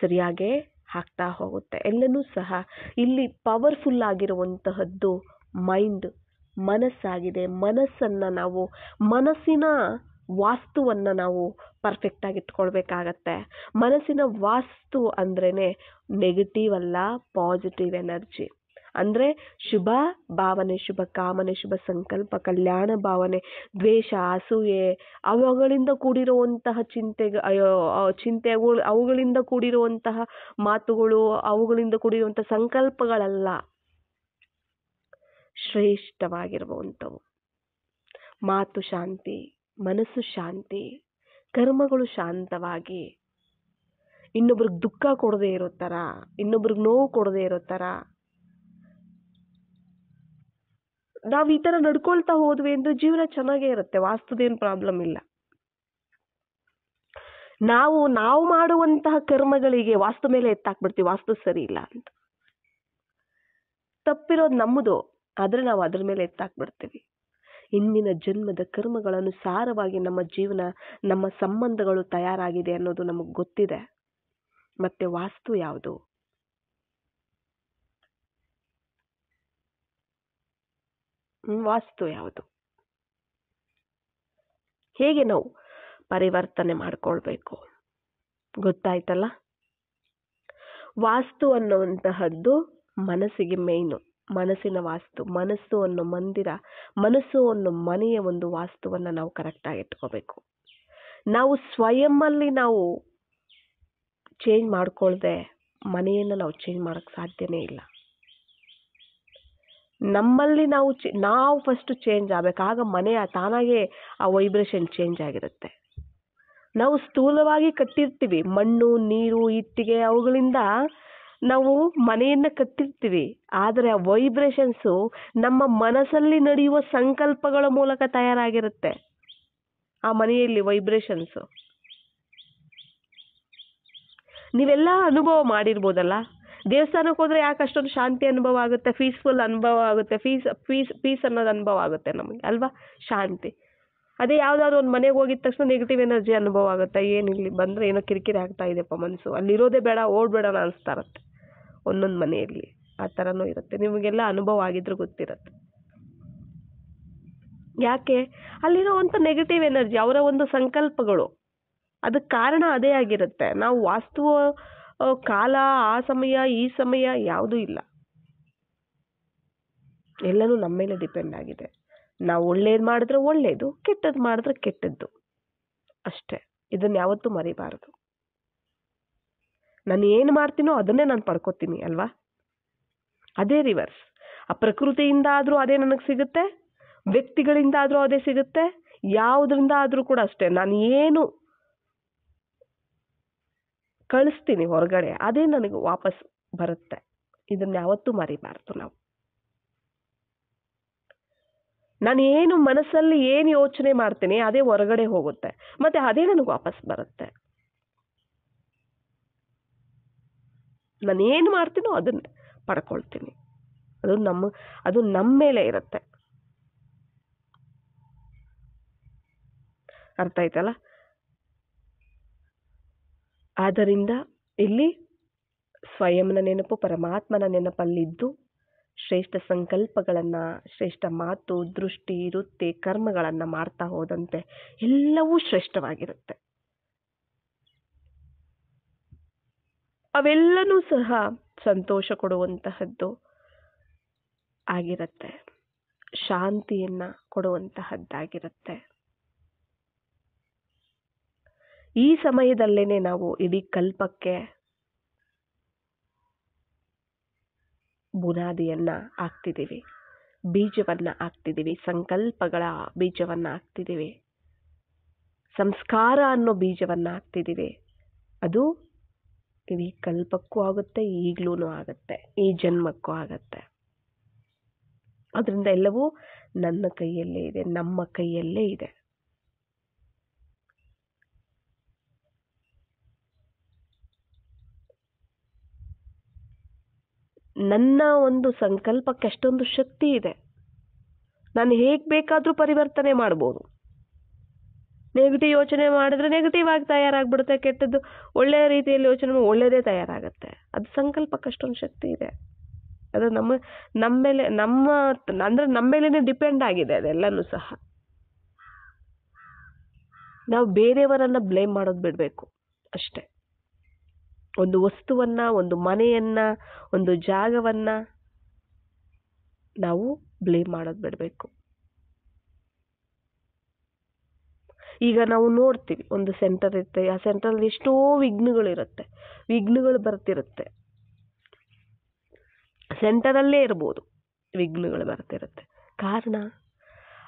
ಸರಿಯಾಗೇ ಆಗ್ತಾ ಹೋಗುತ್ತೆ. ಎಲ್ಲನೂ ಸಹ ಇಲ್ಲಿ ಪವರ್ಫುಲ್ ಆಗಿರುವಂತಹದ್ದು ಮನಸ್ಸಾಗಿದೆ. ಮನಸ್ಸಿನ ವಾಸ್ತುವನ್ನು ನಾವು ಪರ್ಫೆಕ್ಟಾಗಿ ಇಟ್ಕೊಳ್ಬೇಕಾಗತ್ತೆ. ಮನಸ್ಸಿನ ವಾಸ್ತು ಅಂದ್ರೇ ನೆಗೆಟಿವ್ ಅಲ್ಲ, ಪಾಸಿಟಿವ್ ಎನರ್ಜಿ. ಅಂದರೆ ಶುಭ ಭಾವನೆ, ಶುಭ ಕಾಮನೆ, ಶುಭ ಸಂಕಲ್ಪ, ಕಲ್ಯಾಣ ಭಾವನೆ, ದ್ವೇಷ, ಅಸೂಯೆ, ಅವುಗಳಿಂದ ಕೂಡಿರುವಂತಹ ಚಿಂತೆಗಳು, ಅವುಗಳಿಂದ ಕೂಡಿರುವಂತಹ ಮಾತುಗಳು, ಅವುಗಳಿಂದ ಕೂಡಿರುವಂತಹ ಸಂಕಲ್ಪಗಳಲ್ಲ ಶ್ರೇಷ್ಠವಾಗಿರುವಂಥವು. ಮಾತು ಶಾಂತಿ, ಮನಸ್ಸು ಶಾಂತಿ, ಕರ್ಮಗಳು ಶಾಂತವಾಗಿ, ಇನ್ನೊಬ್ರಿಗೆ ದುಃಖ ಕೊಡದೇ ಇರೋ ಥರ, ಇನ್ನೊಬ್ರಿಗೆ ನೋವು ಕೊಡದೇ ಇರೋ ಥರ ನಾವು ಈ ಥರ ನಡ್ಕೊಳ್ತಾ ಹೋದ್ವಿ ಅಂದರೆ ಜೀವನ ಚೆನ್ನಾಗೇ ಇರುತ್ತೆ. ವಾಸ್ತುದೇನು ಪ್ರಾಬ್ಲಮ್ ಇಲ್ಲ. ನಾವು ಮಾಡುವಂತಹ ಕರ್ಮಗಳಿಗೆ ವಾಸ್ತು ಮೇಲೆ ಎತ್ತಾಕ್ಬಿಡ್ತೀವಿ, ವಾಸ್ತು ಸರಿ ಇಲ್ಲ ಅಂತ. ತಪ್ಪಿರೋದು ನಮ್ಮದು, ಆದರೆ ನಾವು ಅದ್ರ ಮೇಲೆ ಎತ್ತಾಕ್ಬಿಡ್ತೀವಿ. ಇಂದಿನ ಜನ್ಮದ ಕರ್ಮಗಳನುಸಾರವಾಗಿ ನಮ್ಮ ಜೀವನ, ನಮ್ಮ ಸಂಬಂಧಗಳು ತಯಾರಾಗಿದೆ ಅನ್ನೋದು ನಮಗೆ ಗೊತ್ತಿದೆ. ಮತ್ತೆ ವಾಸ್ತು ಯಾವುದು? ವಾಸ್ತು ಯಾವುದು? ಹೇಗೆ ನಾವು ಪರಿವರ್ತನೆ ಮಾಡ್ಕೊಳ್ಬೇಕು ಗೊತ್ತಾಯ್ತಲ್ಲ. ವಾಸ್ತು ಅನ್ನುವಂತಹದ್ದು ಮನಸ್ಸಿಗೆ ಮೇಯ್ನು. ಮನಸ್ಸಿನ ವಾಸ್ತು, ಮನಸ್ಸು ಅನ್ನೋ ಮಂದಿರ, ಮನಸ್ಸು ಅನ್ನೋ ಮನೆಯ ಒಂದು ವಾಸ್ತುವನ್ನು ನಾವು ಕರೆಕ್ಟಾಗಿ ಇಟ್ಕೋಬೇಕು. ನಾವು ಸ್ವಯಂನಲ್ಲಿ ನಾವು ಚೇಂಜ್ ಮಾಡ್ಕೊಳ್ದೆ ಮನೆಯನ್ನು ನಾವು ಚೇಂಜ್ ಮಾಡೋಕ್ಕೆ ಸಾಧ್ಯನೇ ಇಲ್ಲ. ನಮ್ಮಲ್ಲಿ ನಾವು ಫಸ್ಟ್ ಚೇಂಜ್ ಆಗಬೇಕು. ಆಗ ಮನೆ ತಾನಾಗೆ ಆ ವೈಬ್ರೇಷನ್ ಚೇಂಜ್ ಆಗಿರುತ್ತೆ. ನಾವು ಸ್ಥೂಲವಾಗಿ ಕಟ್ಟಿರ್ತೀವಿ, ಮಣ್ಣು, ನೀರು, ಇಟ್ಟಿಗೆ, ಅವುಗಳಿಂದ ನಾವು ಮನೆಯನ್ನು ಕಟ್ಟಿರ್ತೀವಿ. ಆದರೆ ಆ ವೈಬ್ರೇಷನ್ಸು ನಮ್ಮ ಮನಸ್ಸಲ್ಲಿ ನಡೆಯುವ ಸಂಕಲ್ಪಗಳ ಮೂಲಕ ತಯಾರಾಗಿರುತ್ತೆ. ಆ ಮನೆಯಲ್ಲಿ ವೈಬ್ರೇಷನ್ಸು ನೀವೆಲ್ಲ ಅನುಭವ ಮಾಡಿರ್ಬೋದಲ್ಲ. ದೇವಸ್ಥಾನಕ್ಕೆ ಹೋದರೆ ಯಾಕೆ ಅಷ್ಟೊಂದು ಶಾಂತಿ ಅನುಭವ ಆಗುತ್ತೆ, ಪೀಸ್ಫುಲ್ ಅನುಭವ ಆಗುತ್ತೆ, ಪೀಸ್ ಅನ್ನೋದು ಅನುಭವ ಆಗುತ್ತೆ ನಮಗೆ ಅಲ್ವಾ, ಶಾಂತಿ. ಅದೇ ಯಾವುದಾದ್ರು ಒಂದು ಮನೆಗೆ ಹೋಗಿದ ತಕ್ಷಣ ನೆಗೆಟಿವ್ ಎನರ್ಜಿ ಅನುಭವ ಆಗುತ್ತೆ. ಏನಿಲ್ಲಿ ಬಂದರೆ ಏನೋ ಕಿರಿಕಿರಿ ಆಗ್ತಾ ಇದೆಯಪ್ಪ ಮನಸ್ಸು, ಅಲ್ಲಿರೋದೇ ಬೇಡ, ಓಡ್ಬೇಡ ಅನಿಸ್ತಾ ಇರುತ್ತೆ. ಒಂದೊಂದು ಮನೆಯಲ್ಲಿ ಆ ಥರನೂ ಇರುತ್ತೆ. ನಿಮಗೆಲ್ಲ ಅನುಭವ ಆಗಿದ್ರು ಗೊತ್ತಿರುತ್ತೆ. ಯಾಕೆ? ಅಲ್ಲಿರೋವಂಥ ನೆಗೆಟಿವ್ ಎನರ್ಜಿ, ಅವರ ಒಂದು ಸಂಕಲ್ಪಗಳು, ಅದಕ್ಕೆ ಕಾರಣ ಅದೇ ಆಗಿರುತ್ತೆ. ನಾವು ವಾಸ್ತು ಕಾಲ, ಆ ಸಮಯ, ಈ ಸಮಯ ಯಾವುದೂ ಇಲ್ಲ. ಎಲ್ಲನೂ ನಮ್ಮ ಮೇಲೆ ಡಿಪೆಂಡ್ ಆಗಿದೆ. ನಾವು ಒಳ್ಳೇದು ಮಾಡಿದ್ರೆ ಒಳ್ಳೇದು, ಕೆಟ್ಟದ್ದು ಮಾಡಿದ್ರೆ ಕೆಟ್ಟದ್ದು ಅಷ್ಟೇ. ಇದನ್ನು ಯಾವತ್ತೂ ಮರಿಬಾರದು. ನಾನು ಏನು ಮಾಡ್ತೀನೋ ಅದನ್ನೇ ನಾನು ಪಡ್ಕೋತೀನಿ ಅಲ್ವಾ. ಅದೇ ರಿವರ್ಸ್. ಆ ಪ್ರಕೃತಿಯಿಂದ ಆದರೂ ಅದೇ ನನಗೆ ಸಿಗುತ್ತೆ, ವ್ಯಕ್ತಿಗಳಿಂದ ಆದರೂ ಅದೇ ಸಿಗುತ್ತೆ, ಯಾವುದರಿಂದ ಆದರೂ ಕೂಡ ಅಷ್ಟೇ. ನಾನು ಏನು ಕಳಿಸ್ತೀನಿ ಹೊರಗಡೆ ಅದೇ ನನಗೆ ವಾಪಸ್ ಬರುತ್ತೆ. ಇದನ್ನ ಯಾವತ್ತೂ ಮರಿಬಾರ್ದು ನಾವು. ನಾನು ಏನು ಮನಸ್ಸಲ್ಲಿ ಏನು ಯೋಚನೆ ಮಾಡ್ತೀನಿ ಅದೇ ಹೊರಗಡೆ ಹೋಗುತ್ತೆ, ಮತ್ತೆ ಅದೇ ನನಗೆ ವಾಪಸ್ ಬರುತ್ತೆ. ನಾನು ಏನು ಮಾಡ್ತೀನೋ ಅದನ್ನ ಪಡ್ಕೊಳ್ತೀನಿ. ಅದು ನಮ್ಮ ಮೇಲೆ ಇರುತ್ತೆ. ಅರ್ಥ ಆಯ್ತಲ್ಲ. ಆದ್ದರಿಂದ ಇಲ್ಲಿ ಸ್ವಯಂನ ನೆನಪು, ಪರಮಾತ್ಮನ ನೆನಪಲ್ಲಿದ್ದು ಶ್ರೇಷ್ಠ ಸಂಕಲ್ಪಗಳನ್ನು, ಶ್ರೇಷ್ಠ ಮಾತು, ದೃಷ್ಟಿ, ವೃತ್ತಿ, ಕರ್ಮಗಳನ್ನು ಮಾಡ್ತಾ ಹೋದಂತೆ ಎಲ್ಲವೂ ಶ್ರೇಷ್ಠವಾಗಿರುತ್ತೆ. ಅವೆಲ್ಲನೂ ಸಹ ಸಂತೋಷ ಕೊಡುವಂತಹದ್ದು ಆಗಿರುತ್ತೆ, ಶಾಂತಿಯನ್ನ ಕೊಡುವಂತಹದ್ದಾಗಿರುತ್ತೆ. ಈ ಸಮಯದಲ್ಲೇನೆ ನಾವು ಇಡೀ ಕಲ್ಪಕ್ಕೆ ಬುನಾದಿಯನ್ನ ಹಾಕ್ತಿದ್ದೀವಿ, ಬೀಜವನ್ನ ಹಾಕ್ತಿದ್ದೀವಿ, ಸಂಕಲ್ಪಗಳ ಬೀಜವನ್ನ ಹಾಕ್ತಿದ್ದೀವಿ, ಸಂಸ್ಕಾರ ಅನ್ನೋ ಬೀಜವನ್ನ ಹಾಕ್ತಿದ್ದೀವಿ. ಅದು ಇಡೀ ಕಲ್ಪಕ್ಕೂ ಆಗುತ್ತೆ, ಈಗಲೂ ಆಗುತ್ತೆ, ಈ ಜನ್ಮಕ್ಕೂ ಆಗುತ್ತೆ. ಅದರಿಂದ ಎಲ್ಲವೂ ನನ್ನ ಕೈಯಲ್ಲೇ ಇದೆ, ನಮ್ಮ ಕೈಯಲ್ಲೇ ಇದೆ. ನನ್ನ ಒಂದು ಸಂಕಲ್ಪಕ್ಕೆ ಅಷ್ಟೊಂದು ಶಕ್ತಿ ಇದೆ. ನಾನು ಹೇಗೆ ಬೇಕಾದರೂ ಪರಿವರ್ತನೆ ಮಾಡ್ಬೋದು. ನೆಗೆಟಿವ್ ಯೋಚನೆ ಮಾಡಿದ್ರೆ ನೆಗೆಟಿವ್ ಆಗಿ ತಯಾರಾಗ್ಬಿಡುತ್ತೆ, ಕೆಟ್ಟದ್ದು ಒಳ್ಳೆಯ ರೀತಿಯಲ್ಲಿ ಯೋಚನೆ ಒಳ್ಳೆಯದೇ ತಯಾರಾಗುತ್ತೆ. ಅದು ಸಂಕಲ್ಪಕ್ಕೆ ಅಷ್ಟೊಂದು ಶಕ್ತಿ ಇದೆ. ಅದು ನಮ್ಮ ಮೇಲೇನೆ ಡಿಪೆಂಡ್ ಆಗಿದೆ ಅದೆಲ್ಲನೂ ಸಹ. ನಾವು ಬೇರೆಯವರನ್ನ ಬ್ಲೇಮ್ ಮಾಡೋದು ಬಿಡಬೇಕು ಅಷ್ಟೇ. ಒಂದು ವಸ್ತುವನ್ನ, ಒಂದು ಮನೆಯನ್ನ, ಒಂದು ಜಾಗವನ್ನ ನಾವು ಬ್ಲೇಮ್ ಮಾಡೋದು ಬಿಡಬೇಕು. ಈಗ ನಾವು ನೋಡ್ತೀವಿ, ಒಂದು ಸೆಂಟರ್ ಇರುತ್ತೆ, ಆ ಸೆಂಟರಲ್ಲಿ ಎಷ್ಟೋ ವಿಘ್ನಗಳು ಬರ್ತಿರುತ್ತೆ. ಸೆಂಟರಲ್ಲೇ ಇರ್ಬೋದು, ವಿಘ್ನಗಳು ಬರ್ತಿರುತ್ತೆ. ಕಾರಣ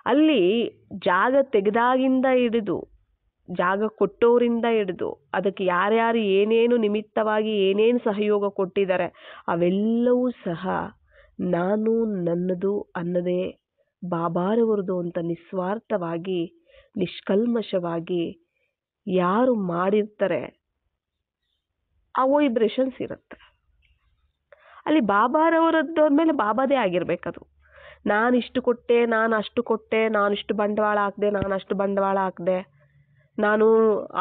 ಅಲ್ಲಿ ಜಾಗ ತೆಗೆದಾಗಿಂದ ಹಿಡಿದು, ಜಾಗ ಕೊಟ್ಟೋರಿಂದ ಹಿಡಿದು, ಅದಕ್ಕೆ ಯಾರ್ಯಾರು ಏನೇನು ನಿಮಿತ್ತವಾಗಿ ಏನೇನು ಸಹಯೋಗ ಕೊಟ್ಟಿದ್ದಾರೆ ಅವೆಲ್ಲವೂ ಸಹ ನಾನು ನನ್ನದು ಅನ್ನದೇ ಬಾಬಾರವರದು ಅಂತ ನಿಸ್ವಾರ್ಥವಾಗಿ ನಿಷ್ಕಲ್ಮಶವಾಗಿ ಯಾರು ಮಾಡಿರ್ತಾರೆ ಆ ವೈಬ್ರೇಷನ್ಸ್ ಇರುತ್ತೆ. ಅಲ್ಲಿ ಬಾಬಾರವರದ್ದು ಅಂದಮೇಲೆ ಬಾಬಾದೇ ಆಗಿರ್ಬೇಕದು. ನಾನಿಷ್ಟು ಕೊಟ್ಟೆ, ನಾನು ಅಷ್ಟು ಕೊಟ್ಟೆ, ನಾನಿಷ್ಟು ಬಂಡವಾಳ ಹಾಕಿದೆ, ನಾನು ಅಷ್ಟು ಬಂಡವಾಳ ಹಾಕಿದೆ, ನಾನು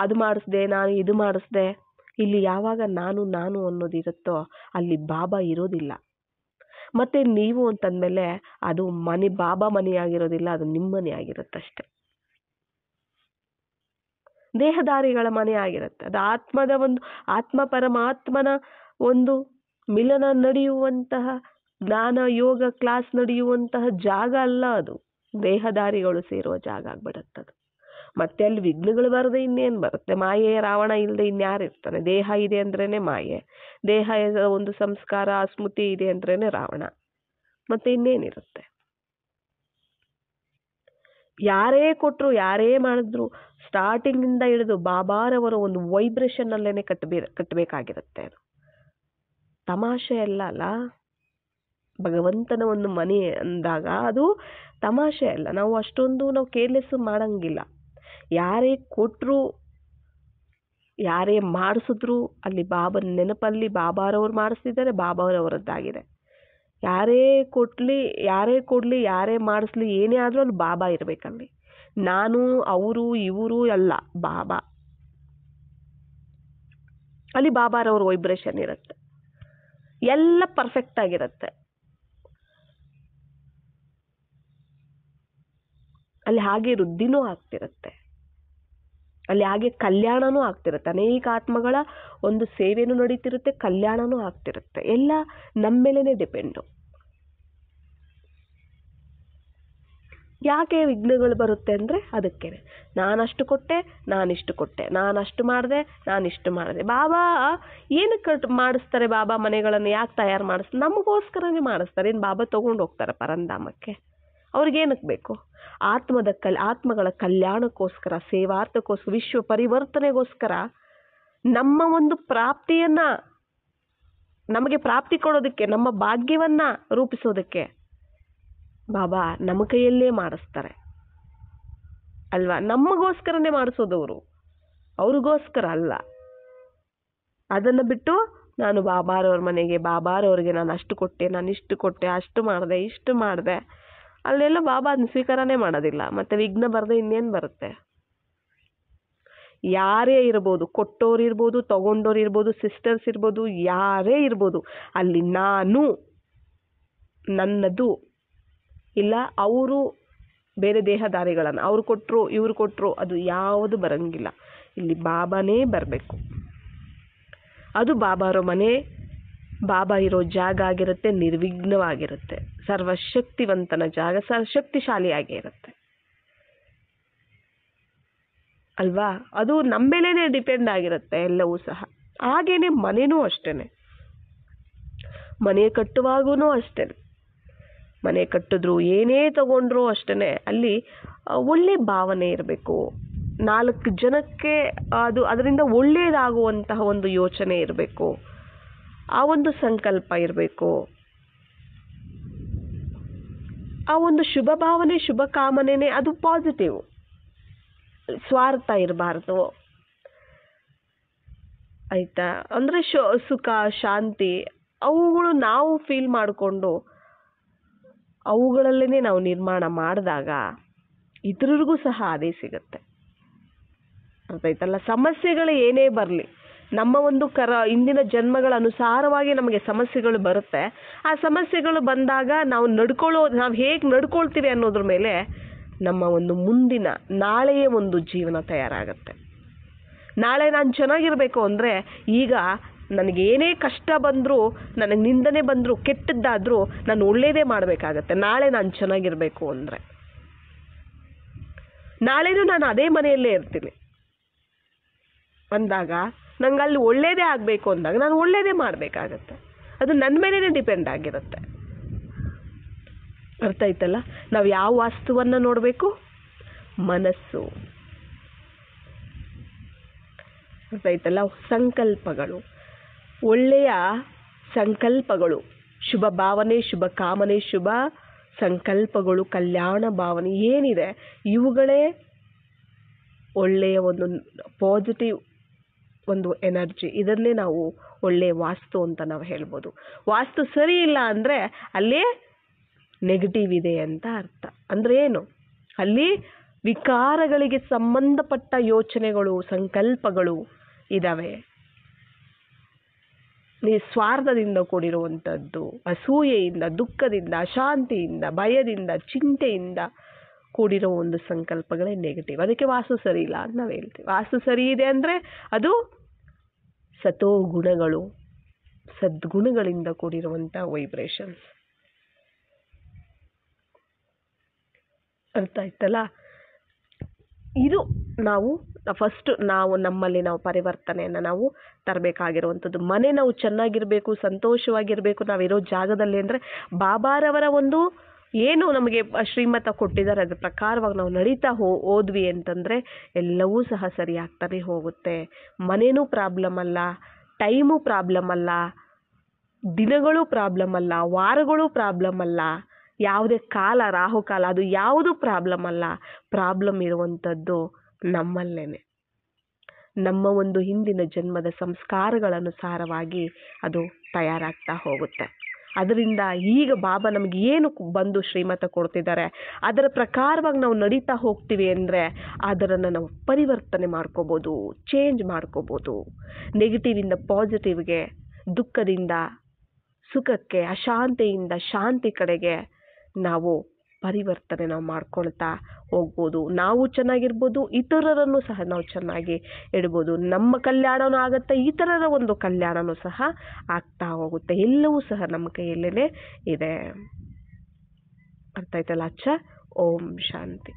ಅದು ಮಾಡಿಸ್ದೆ, ನಾನು ಇದು ಮಾಡಿಸ್ದೆ. ಇಲ್ಲಿ ಯಾವಾಗ ನಾನು ಅನ್ನೋದಿರುತ್ತೋ ಅಲ್ಲಿ ಬಾಬಾ ಇರೋದಿಲ್ಲ. ಮತ್ತೆ ನೀವು ಅಂತಂದಮೇಲೆ ಅದು ಬಾಬಾ ಮನೆ ಆಗಿರೋದಿಲ್ಲ, ಅದು ನಿಮ್ಮ ಮನೆ ಆಗಿರುತ್ತಷ್ಟೆ. ದೇಹದಾರಿಗಳ ಮನೆ ಆಗಿರುತ್ತೆ. ಅದು ಆತ್ಮ ಪರಮಾತ್ಮನ ಒಂದು ಮಿಲನ ನಡೆಯುವಂತಹ ಜ್ಞಾನ ಯೋಗ ಕ್ಲಾಸ್ ನಡೆಯುವಂತಹ ಜಾಗ ಅಲ್ಲ, ಅದು ದೇಹದಾರಿಗಳು ಸೇರುವ ಜಾಗ ಆಗ್ಬಿಡತ್ತದು. ಮತ್ತೆ ಅಲ್ಲಿ ವಿಘ್ನಗಳು ಬರದೆ ಇನ್ನೇನು ಬರುತ್ತೆ? ಮಾಯೆ ರಾವಣ ಇಲ್ಲದೆ ಇನ್ಯಾರು ಇರ್ತಾನೆ? ದೇಹ ಇದೆ ಅಂದ್ರೇನೆ ಮಾಯೆ, ದೇಹ ಒಂದು ಸಂಸ್ಕಾರ ಸ್ಮೃತಿ ಇದೆ ಅಂದ್ರೇನೆ ರಾವಣ, ಮತ್ತೆ ಇನ್ನೇನಿರುತ್ತೆ? ಯಾರೇ ಕೊಟ್ಟರು, ಯಾರೇ ಮಾಡಿದ್ರು, ಸ್ಟಾರ್ಟಿಂಗಿಂದ ಹಿಡಿದು ಬಾಬಾರವರ ಒಂದು ವೈಬ್ರೇಷನ್ ಅಲ್ಲೇನೆ ಕಟ್ಟಬೇಕಾಗಿರುತ್ತೆ. ಅದು ತಮಾಷೆ ಅಲ್ಲ. ಭಗವಂತನ ಒಂದು ಮನೆ ಅಂದಾಗ ಅದು ತಮಾಷೆ ಅಲ್ಲ. ನಾವು ಅಷ್ಟೊಂದು ಕೇರ್ಲೆಸ್ ಮಾಡಂಗಿಲ್ಲ. ಯಾರೇ ಕೊಟ್ಟರು, ಯಾರೇ ಮಾಡಿಸಿದ್ರು ಅಲ್ಲಿ ಬಾಬನ ನೆನಪಲ್ಲಿ ಬಾಬಾರವ್ರು ಮಾಡಿಸ್ತಿದ್ದಾರೆ, ಬಾಬಾರವರದ್ದಾಗಿದೆ. ಯಾರೇ ಕೊಡಲಿ, ಯಾರೇ ಮಾಡಿಸ್ಲಿ, ಏನೇ ಆದರೂ ಅಲ್ಲಿ ಬಾಬಾ ಇರಬೇಕಲ್ಲಿ. ನಾನು ಅವರು ಇವರು ಅಲ್ಲ, ಬಾಬಾ. ಅಲ್ಲಿ ಬಾಬಾರವ್ರ ವೈಬ್ರೇಷನ್ ಇರುತ್ತೆ, ಎಲ್ಲ ಪರ್ಫೆಕ್ಟ್ ಆಗಿರುತ್ತೆ. ಅಲ್ಲಿ ಹಾಗೆ ವೃದ್ಧಿನೂ ಆಗ್ತಿರುತ್ತೆ, ಅಲ್ಲಿ ಹಾಗೆ ಕಲ್ಯಾಣನೂ ಆಗ್ತಿರುತ್ತೆ. ಅನೇಕ ಆತ್ಮಗಳ ಒಂದು ಸೇವೆನೂ ನಡೀತಿರುತ್ತೆ, ಕಲ್ಯಾಣನೂ ಆಗ್ತಿರುತ್ತೆ. ಎಲ್ಲ ನಮ್ಮ ಮೇಲೇನೆ ಡಿಪೆಂಡು. ಯಾಕೆ ವಿಘ್ನಗಳು ಬರುತ್ತೆ ಅಂದರೆ ಅದಕ್ಕೇನೆ ನಾನಷ್ಟು ಕೊಟ್ಟೆ, ನಾನಿಷ್ಟು ಕೊಟ್ಟೆ, ನಾನಷ್ಟು ಮಾಡಿದೆ, ನಾನಿಷ್ಟು ಮಾಡಿದೆ. ಬಾಬಾ ಏನಕ್ಕೆ ಮಾಡಿಸ್ತಾರೆ? ಬಾಬಾ ಮನೆಗಳನ್ನು ಯಾಕೆ ತಯಾರು ಮಾಡಿಸ್ತಾರೆ? ನಮಗೋಸ್ಕರನೇ ಮಾಡಿಸ್ತಾರೆ. ಏನು ಬಾಬಾ ತೊಗೊಂಡು ಹೋಗ್ತಾರೆ ಪರಂಧಾಮಕ್ಕೆ? ಅವ್ರಿಗೇನಕ್ಕೆ ಬೇಕು? ಆತ್ಮಗಳ ಕಲ್ಯಾಣಕ್ಕೋಸ್ಕರ, ಸೇವಾರ್ಥಕ್ಕೋಸ್ಕರ, ವಿಶ್ವ ಪರಿವರ್ತನೆಗೋಸ್ಕರ, ನಮ್ಮ ಒಂದು ಪ್ರಾಪ್ತಿಯನ್ನ ನಮಗೆ ಪ್ರಾಪ್ತಿ ಕೊಡೋದಕ್ಕೆ, ನಮ್ಮ ಭಾಗ್ಯವನ್ನ ರೂಪಿಸೋದಕ್ಕೆ ಬಾಬಾ ನಮ್ಮ ಕೈಯಲ್ಲೇ ಮಾಡಿಸ್ತಾರೆ ಅಲ್ವಾ? ನಮಗೋಸ್ಕರನೇ ಮಾಡಿಸೋದವರು, ಅವ್ರಿಗೋಸ್ಕರ ಅಲ್ಲ. ಅದನ್ನು ಬಿಟ್ಟು ನಾನು ಬಾಬಾರವ್ರ ಮನೆಗೆ, ಬಾಬಾರವ್ರಿಗೆ ನಾನು ಅಷ್ಟು ಕೊಟ್ಟೆ, ನಾನು ಇಷ್ಟು ಕೊಟ್ಟೆ, ಅಷ್ಟು ಮಾಡಿದೆ, ಇಷ್ಟು ಮಾಡಿದೆ, ಅಲ್ಲೆಲ್ಲ ಬಾಬಾ ಅದನ್ನ ಸ್ವೀಕಾರನೇ ಮಾಡೋದಿಲ್ಲ. ಮತ್ತೆ ವಿಘ್ನ ಬರದೆ ಇನ್ನೇನು ಬರುತ್ತೆ? ಯಾರೇ ಇರ್ಬೋದು, ಕೊಟ್ಟೋರು ಇರ್ಬೋದು, ತಗೊಂಡೋರು ಇರ್ಬೋದು, ಸಿಸ್ಟರ್ಸ್ ಇರ್ಬೋದು, ಯಾರೇ ಇರ್ಬೋದು, ಅಲ್ಲಿ ನಾನು ನನ್ನದು ಇಲ್ಲ, ಅವರು ಬೇರೆ ದೇಹದಾರಿಗಳನ್ನು ಅವ್ರು ಕೊಟ್ಟರು ಇವ್ರು ಕೊಟ್ಟರು ಅದು ಯಾವುದು ಬರಂಗಿಲ್ಲ. ಇಲ್ಲಿ ಬಾಬಾನೇ ಬರಬೇಕು. ಅದು ಬಾಬಾರೋ ಮನೆ, ಬಾಬಾ ಇರೋ ಜಾಗ ಆಗಿರುತ್ತೆ, ನಿರ್ವಿಘ್ನವಾಗಿರುತ್ತೆ, ಸರ್ವಶಕ್ತಿವಂತನ ಜಾಗ, ಶಕ್ತಿಶಾಲಿಯಾಗೇ ಇರುತ್ತೆ ಅಲ್ವಾ? ಅದು ನಮ್ಮ ಮೇಲೇನೆ ಡಿಪೆಂಡ್ ಆಗಿರುತ್ತೆ ಎಲ್ಲವೂ ಸಹ. ಹಾಗೇನೆ ಮನೆನೂ ಅಷ್ಟೇನೆ, ಮನೆ ಕಟ್ಟುವಾಗೂ ಅಷ್ಟೇನೆ, ಮನೆ ಕಟ್ಟಿದ್ರು ಏನೇ ತಗೊಂಡ್ರು ಅಷ್ಟೇ ಅಲ್ಲಿ ಒಳ್ಳೆ ಭಾವನೆ ಇರಬೇಕು. 4 ಜನಕ್ಕೆ ಅದರಿಂದ ಒಳ್ಳೆಯದಾಗುವಂತಹ ಒಂದು ಯೋಚನೆ ಇರಬೇಕು, ಆ ಒಂದು ಸಂಕಲ್ಪ ಇರಬೇಕು, ಆ ಒಂದು ಶುಭ ಭಾವನೆ, ಶುಭ ಕಾಮನೆ, ಅದು ಪಾಸಿಟಿವ್. ಸ್ವಾರ್ಥ ಇರಬಾರ್ದು ಆಯ್ತಾ? ಅಂದರೆ ಸುಖ ಶಾಂತಿ ಅವುಗಳು ನಾವು ಫೀಲ್ ಮಾಡಿಕೊಂಡು ಅವುಗಳಲ್ಲೇ ನಾವು ನಿರ್ಮಾಣ ಮಾಡಿದಾಗ ಇತರರಿಗೂ ಸಹ ಅದೇ ಸಿಗುತ್ತೆ. ಅರ್ಥ ಆಯ್ತಲ್ಲ? ಸಮಸ್ಯೆಗಳು ಏನೇ ಬರಲಿ, ನಮ್ಮ ಒಂದು ಇಂದಿನ ಜನ್ಮಗಳ ಅನುಸಾರವಾಗಿ ನಮಗೆ ಸಮಸ್ಯೆಗಳು ಬರುತ್ತೆ. ಆ ಸಮಸ್ಯೆಗಳು ಬಂದಾಗ ನಾವು ಹೇಗೆ ನಡ್ಕೊಳ್ತೀವಿ ಅನ್ನೋದ್ರ ಮೇಲೆ ನಮ್ಮ ಒಂದು ಮುಂದಿನ ನಾಳೆಯ ಒಂದು ಜೀವನ ತಯಾರಾಗುತ್ತೆ. ನಾಳೆ ನಾನು ಚೆನ್ನಾಗಿರಬೇಕು ಅಂದರೆ ಈಗ ನನಗೇನೇ ಕಷ್ಟ ಬಂದರೂ, ನನಗೆ ನಿಂದನೆ ಬಂದರೂ, ಕೆಟ್ಟದ್ದಾದರೂ ನಾನು ಒಳ್ಳೇದೇ ಮಾಡಬೇಕಾಗತ್ತೆ. ನಾಳೆ ನಾನು ಚೆನ್ನಾಗಿರಬೇಕು ಅಂದರೆ ನಾಳೆನೂ ನಾನು ಅದೇ ಮನೆಯಲ್ಲೇ ಇರ್ತೀನಿ ಅಂದಾಗ, ನಂಗೆ ಅಲ್ಲಿ ಒಳ್ಳೇದೇ ಆಗಬೇಕು ಅಂದಾಗ ನಾನು ಒಳ್ಳೇದೇ ಮಾಡಬೇಕಾಗತ್ತೆ. ಅದು ನನ್ನ ಮೇಲೇ ಡಿಪೆಂಡ್ ಆಗಿರುತ್ತೆ. ಅರ್ಥ ಆಯ್ತಲ್ಲ? ನಾವು ಯಾವ ವಾಸ್ತುವನ್ನು ನೋಡಬೇಕು? ಮನಸ್ಸು. ಅರ್ಥ ಆಯ್ತಲ್ಲ? ಸಂಕಲ್ಪಗಳು, ಒಳ್ಳೆಯ ಸಂಕಲ್ಪಗಳು, ಶುಭ ಭಾವನೆ, ಶುಭ ಕಾಮನೆ, ಶುಭ ಸಂಕಲ್ಪಗಳು, ಕಲ್ಯಾಣ ಭಾವನೆ ಏನಿದೆ, ಇವುಗಳೇ ಒಳ್ಳೆಯ ಒಂದು ಪಾಸಿಟಿವ್ ಒಂದು ಎನರ್ಜಿ. ಇದನ್ನೇ ನಾವು ಒಳ್ಳೆಯ ವಾಸ್ತು ಅಂತ ನಾವು ಹೇಳ್ಬೋದು. ವಾಸ್ತು ಸರಿ ಇಲ್ಲ ಅಂದರೆ ಅಲ್ಲೇ ನೆಗೆಟಿವ್ ಇದೆ ಅಂತ ಅರ್ಥ. ಅಂದರೆ ಏನು? ಅಲ್ಲಿ ವಿಕಾರಗಳಿಗೆ ಸಂಬಂಧಪಟ್ಟ ಯೋಚನೆಗಳು, ಸಂಕಲ್ಪಗಳು ಇದ್ದಾವೆ. ನಿಸ್ವಾರ್ಥದಿಂದ ಕೂಡಿರುವಂಥದ್ದು, ಅಸೂಯೆಯಿಂದ, ದುಃಖದಿಂದ, ಅಶಾಂತಿಯಿಂದ, ಭಯದಿಂದ, ಚಿಂತೆಯಿಂದ ಕೂಡಿರೋ ಒಂದು ಸಂಕಲ್ಪಗಳೇ ನೆಗೆಟಿವ್. ಅದಕ್ಕೆ ವಾಸ್ತು ಸರಿ ಇಲ್ಲ ಅಂತ ನಾವು ಹೇಳ್ತೀವಿ. ವಾಸ್ತು ಸರಿ ಇದೆ ಅಂದರೆ ಅದು ಸತೋ ಗುಣಗಳು, ಸದ್ಗುಣಗಳಿಂದ ಕೂಡಿರುವಂಥ ವೈಬ್ರೇಷನ್ಸ್. ಅರ್ಥ ಆಯ್ತಲ್ಲ? ಇದು ನಾವು ಫಸ್ಟ್ ನಮ್ಮಲ್ಲಿ ನಾವು ಪರಿವರ್ತನೆಯನ್ನು ನಾವು ತರಬೇಕಾಗಿರುವಂಥದ್ದು. ಮನೆ ನಾವು ಚೆನ್ನಾಗಿರಬೇಕು, ಸಂತೋಷವಾಗಿರಬೇಕು ನಾವಿರೋ ಜಾಗದಲ್ಲಿ ಅಂದರೆ ಬಾಬಾರವರ ಒಂದು ಏನು ನಮಗೆ ಶ್ರೀಮತ ಕೊಟ್ಟಿದ್ದಾರೆ ಅದ್ರ ಪ್ರಕಾರವಾಗಿ ನಾವು ನಡೀತಾ ಹೋದ್ವಿ ಅಂತಂದರೆ ಎಲ್ಲವೂ ಸಹ ಸರಿ ಆಗ್ತಾನೆ ಹೋಗುತ್ತೆ. ಮನೇನೂ ಪ್ರಾಬ್ಲಮ್ ಅಲ್ಲ, ಟೈಮು ಪ್ರಾಬ್ಲಮ್ ಅಲ್ಲ, ದಿನಗಳು ಪ್ರಾಬ್ಲಮ್ ಅಲ್ಲ, ವಾರಗಳು ಪ್ರಾಬ್ಲಮ್ ಅಲ್ಲ, ಯಾವುದೇ ಕಾಲ, ರಾಹುಕಾಲ, ಅದು ಯಾವುದು ಪ್ರಾಬ್ಲಮ್ ಅಲ್ಲ. ಪ್ರಾಬ್ಲಮ್ ಇರುವಂಥದ್ದು ನಮ್ಮಲ್ಲೇನೆ. ನಮ್ಮ ಒಂದು ಹಿಂದಿನ ಜನ್ಮದ ಸಂಸ್ಕಾರಗಳ ಅನುಸಾರವಾಗಿ ಅದು ತಯಾರಾಗ್ತಾ ಹೋಗುತ್ತೆ. ಅದರಿಂದ ಈಗ ಬಾಬಾ ನಮಗೆ ಏನು ಬಂದು ಶ್ರೀಮತ ಕೊಡ್ತಿದ್ದಾರೆ ಅದರ ಪ್ರಕಾರವಾಗಿ ನಾವು ನಡೀತಾ ಹೋಗ್ತೀವಿ ಅಂದರೆ ಅದನ್ನು ನಾವು ಪರಿವರ್ತನೆ ಮಾಡ್ಕೋಬೋದು, ಚೇಂಜ್ ಮಾಡ್ಕೋಬೋದು. ನೆಗೆಟಿವಿಂದ ಪಾಸಿಟಿವ್ಗೆ, ದುಃಖದಿಂದ ಸುಖಕ್ಕೆ, ಅಶಾಂತಿಯಿಂದ ಶಾಂತಿ ಕಡೆಗೆ ನಾವು ಪರಿವರ್ತನೆ ನಾವು ಮಾಡ್ಕೊಳ್ತಾ ಹೋಗ್ಬೋದು. ನಾವು ಚೆನ್ನಾಗಿರ್ಬೋದು, ಇತರರನ್ನು ಸಹ ನಾವು ಚೆನ್ನಾಗಿ ಇಡ್ಬೋದು. ನಮ್ಮ ಕಲ್ಯಾಣನೂ ಆಗುತ್ತೆ, ಇತರರ ಒಂದು ಕಲ್ಯಾಣನೂ ಸಹ ಆಗ್ತಾ ಹೋಗುತ್ತೆ. ಎಲ್ಲವೂ ಸಹ ನಮ್ಮ ಕೈಯಲ್ಲೇ ಇದೆ. ಅರ್ಥ ಆಯ್ತಲ್ಲ? ಓಂ ಶಾಂತಿ.